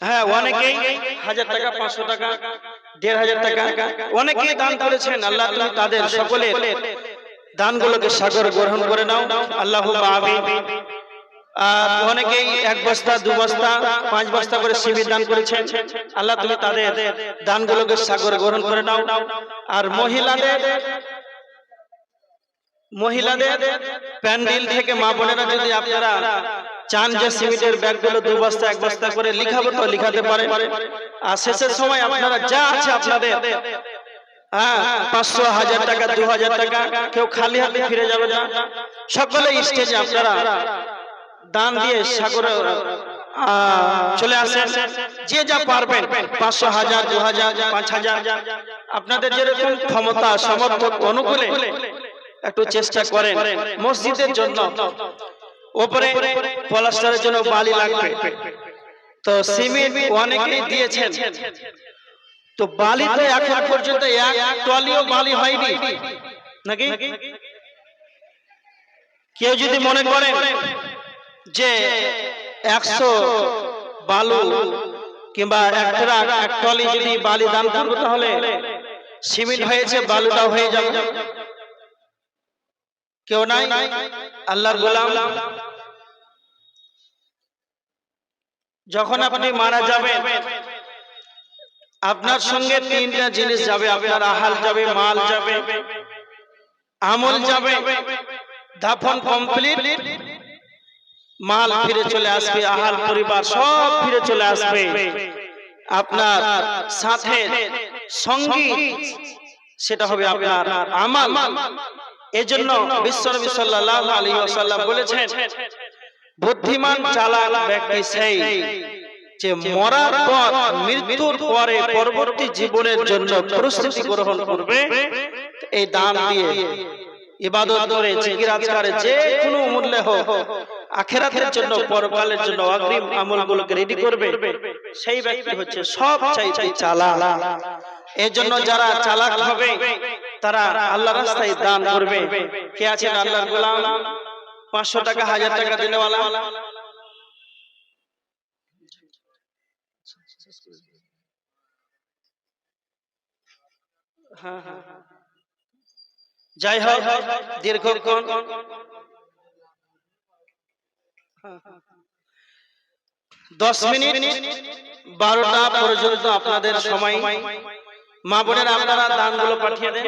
হ্যাঁ, অনেকেই 1000 টাকা, 500 টাকা, 1500 টাকা অনেকেই দান করেছেন। আল্লাহ তুমি তাদের সকলের দানগুলোকে সাগর গ্রহণ করে নাও, আল্লাহুম্মা আমিন। আর অনেকেই 1 বস্তা, 2 বস্তা, 5 বস্তা করে সিমেন্ট দান করেছেন। আল্লাহ তুমি তাদের দানগুলোকে সাগর গ্রহণ করে নাও। আর মহিলাদের প্যান্ডেল থেকে মা বোনেরা যদি আপনারা চান যে সিমেন্টের ব্যাগগুলো 2 বস্তা 1 বস্তা করে লিখাবো তো লিখাতে পারেন। আর শেষের সময় আপনারা যা আছে আপনাদের 500, 1000 টাকা, 2000 টাকা, কেউ খালি হাতে ফিরে যাবে না। সকলে স্টেজে আপনারা দান দিয়ে সাগরে চলে আসেন। যে যা পারবেন 500, 1000, 2000, 5000 আপনাদের যেরকম ক্ষমতা সামর্থ্য অনুকূলে একটু চেষ্টা করেন। মসজিদের জন্য উপরে প্লাস্টারের জন্য বালি লাগবে, তো সিমেন্ট অনেকেই দিয়েছেন, তো বালি তো এখন পর্যন্ত এক টলিও বালি হয়নি নাকি? কেউ যদি মনে করেন যে 100 বালু কিংবা 1 ট্রাক 1 টলি যদি বালি দান করবো তাহলে সিমেন্ট হয়েছে, বালুটাও হয়ে যাবে। কেউ নাই? আল্লাহর গোলাম, যখন আপনি মারা যাবেন আপনার সঙ্গে 3টা জিনিস যাবে। আপনার আহাল যাবে, মাল যাবে, আমল যাবে। দাফন কমপ্লিট, মাল ফিরে চলে আসবে, আহাল পরিবার সব ফিরে চলে আসবে। আপনার সাথে সঙ্গী সেটা হবে আপনার আমল। এজন্য বিশ্বনবী সাল্লাল্লাহু আলাইহি ওয়াসাল্লাম বলেছেন, বুদ্ধিমান চালাক ব্যক্তি সেই যে মরার পর, মৃত্যুর পরে পরবর্তী জীবনের জন্য প্রস্তুতি গ্রহণ করবে এই দান দিয়ে, ইবাদত করে, জিকির করে, যে কোনো মূল্যে হোক আখিরাতের জন্য, পরকালের জন্য অগ্রিম আমলগুলোকে রেডি করবে। সেই ব্যক্তি হচ্ছে সবচাইতে চালাক। এজন্য যারা চালাক হবে তারা আল্লাহর রাস্তায় দান করবে। কে আছেন আল্লাহর গোলাম 500 টাকা, 1000 টাকা দেনেওয়ালা? হ্যাঁ হ্যাঁ, যাই হোক, দীর্ঘক্ষণ 10 মিনিট 12টা পর্যন্ত আপনাদের সময়। মা বোনেরা আপনারা দানগুলো পাঠিয়ে দেন।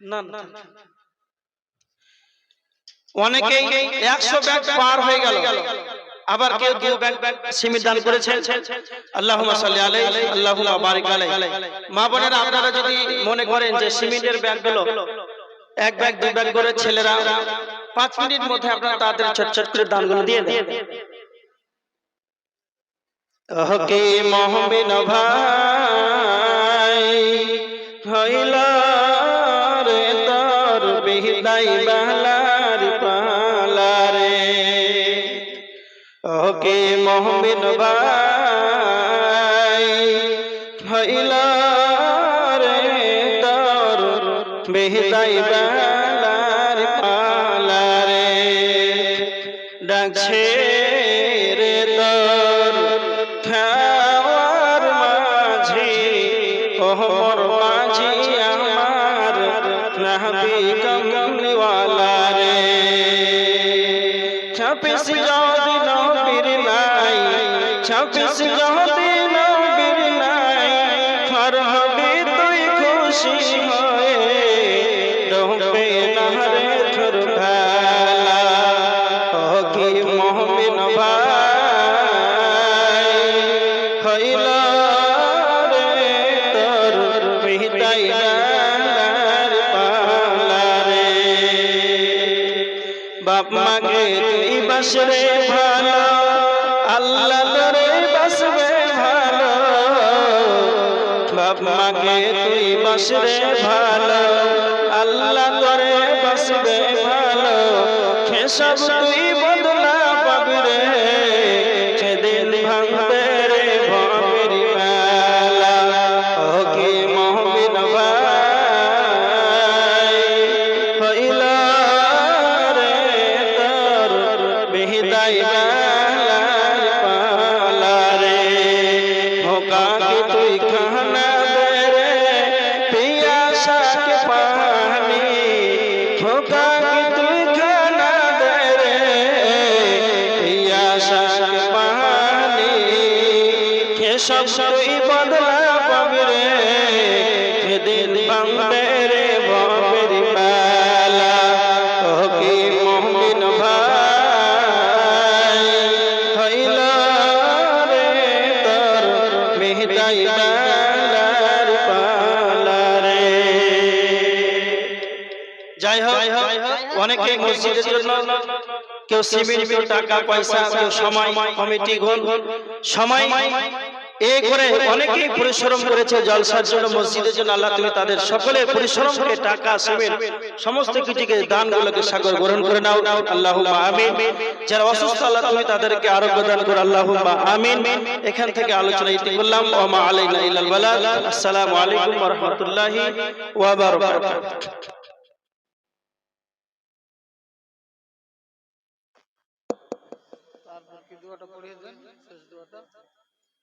না না, অনেকেই 100 ব্যাগ পার হয়ে গেল, আবার কেউ 2 ব্যাগ সিমেন্ট দান করেছেন। আল্লাহুম্মা সাল্লি আলাইহি, আল্লাহুম্মা বারিক আলাইহি। মা বোনেরা আপনারা যদি মনে করেন যে সিমেন্টের ব্যাগগুলো 1 ব্যাগ 2 ব্যাগ করে ছেলেরা 5 মিনিট মধ্যে আপনারা তাদের ছোট করে দানগুলো দিয়ে দেন। ওকে মুমিন ভাই হইল রে তোর বিদায় বালার পালারে। ওকে মুমিন ভাই হইল রে তোর বিদায় বালার পালারে। ডাকছে রে তোর খাওয়ার মাঝি, ওহর মাঝি আমার নবী কমলিওয়ালা রে। 26 যদি নবীর নাই, 26 যদি নবীর নাই, আর হবি তুই খুশি হয়ে ডুবে না রে তোর ভেলা। ও কি মুমিন ভাই হইল রে তোর বিদায় বালার পালারে। বাপ মাকে তুই বাসরে ভালো, মাকে তুই বাসরে ভালো, আল্লাহ করে বাসবে ভালো, খেসব তুই বদলা পাবি রে, সেদিন ভাঙবে রে ভবের মেলা। ও কি মহবিন ভাই হইল রে তোর বিদায় বেলার পালা রে, ধোকা কি তুই খানা দে রে পিয়াসা के पानी, धोखा की तुई खाना दे रे पियासा के पानी, खेसब तुई बदला पाबि रे, सेदिन भांगबे रे भवेर मेला। ओ की मुमिन भाई हइल रे तोर बिदाय बेलार पाला रे। যাই হোক, অনেকে মসজিদের জন্য কেউ সিমেন্ট, কেউ টাকা পয়সা, কেউ সময়, কমিটি ঘন সময় এই করে অনেকেই পরিশ্রম করেছে জলসার জন্য, মসজিদের জন্য। আল্লাহ তুমি তাদের সকলের পরিশ্রমকে, টাকা, সিমেন্ট সমস্ত কিছুকে, দানগুলোকে সাগর গ্রহণ করে নাও, আল্লাহুম্মা আমিন। যারা অসুস্থ আল্লাহ তুমি তাদেরকে আরোগ্য দান করো, আল্লাহুম্মা আমিন। এখান থেকে আলোচনা ইতি করলাম। ওয়া মা আলাইনা ইল্লাল বালাগ। আসসালামু আলাইকুম ওয়া রাহমাতুল্লাহি ওয়া বারাকাতুহু। তারপর কি দোয়াটা পড়িয়ে দেন, শেষ দোয়াটা।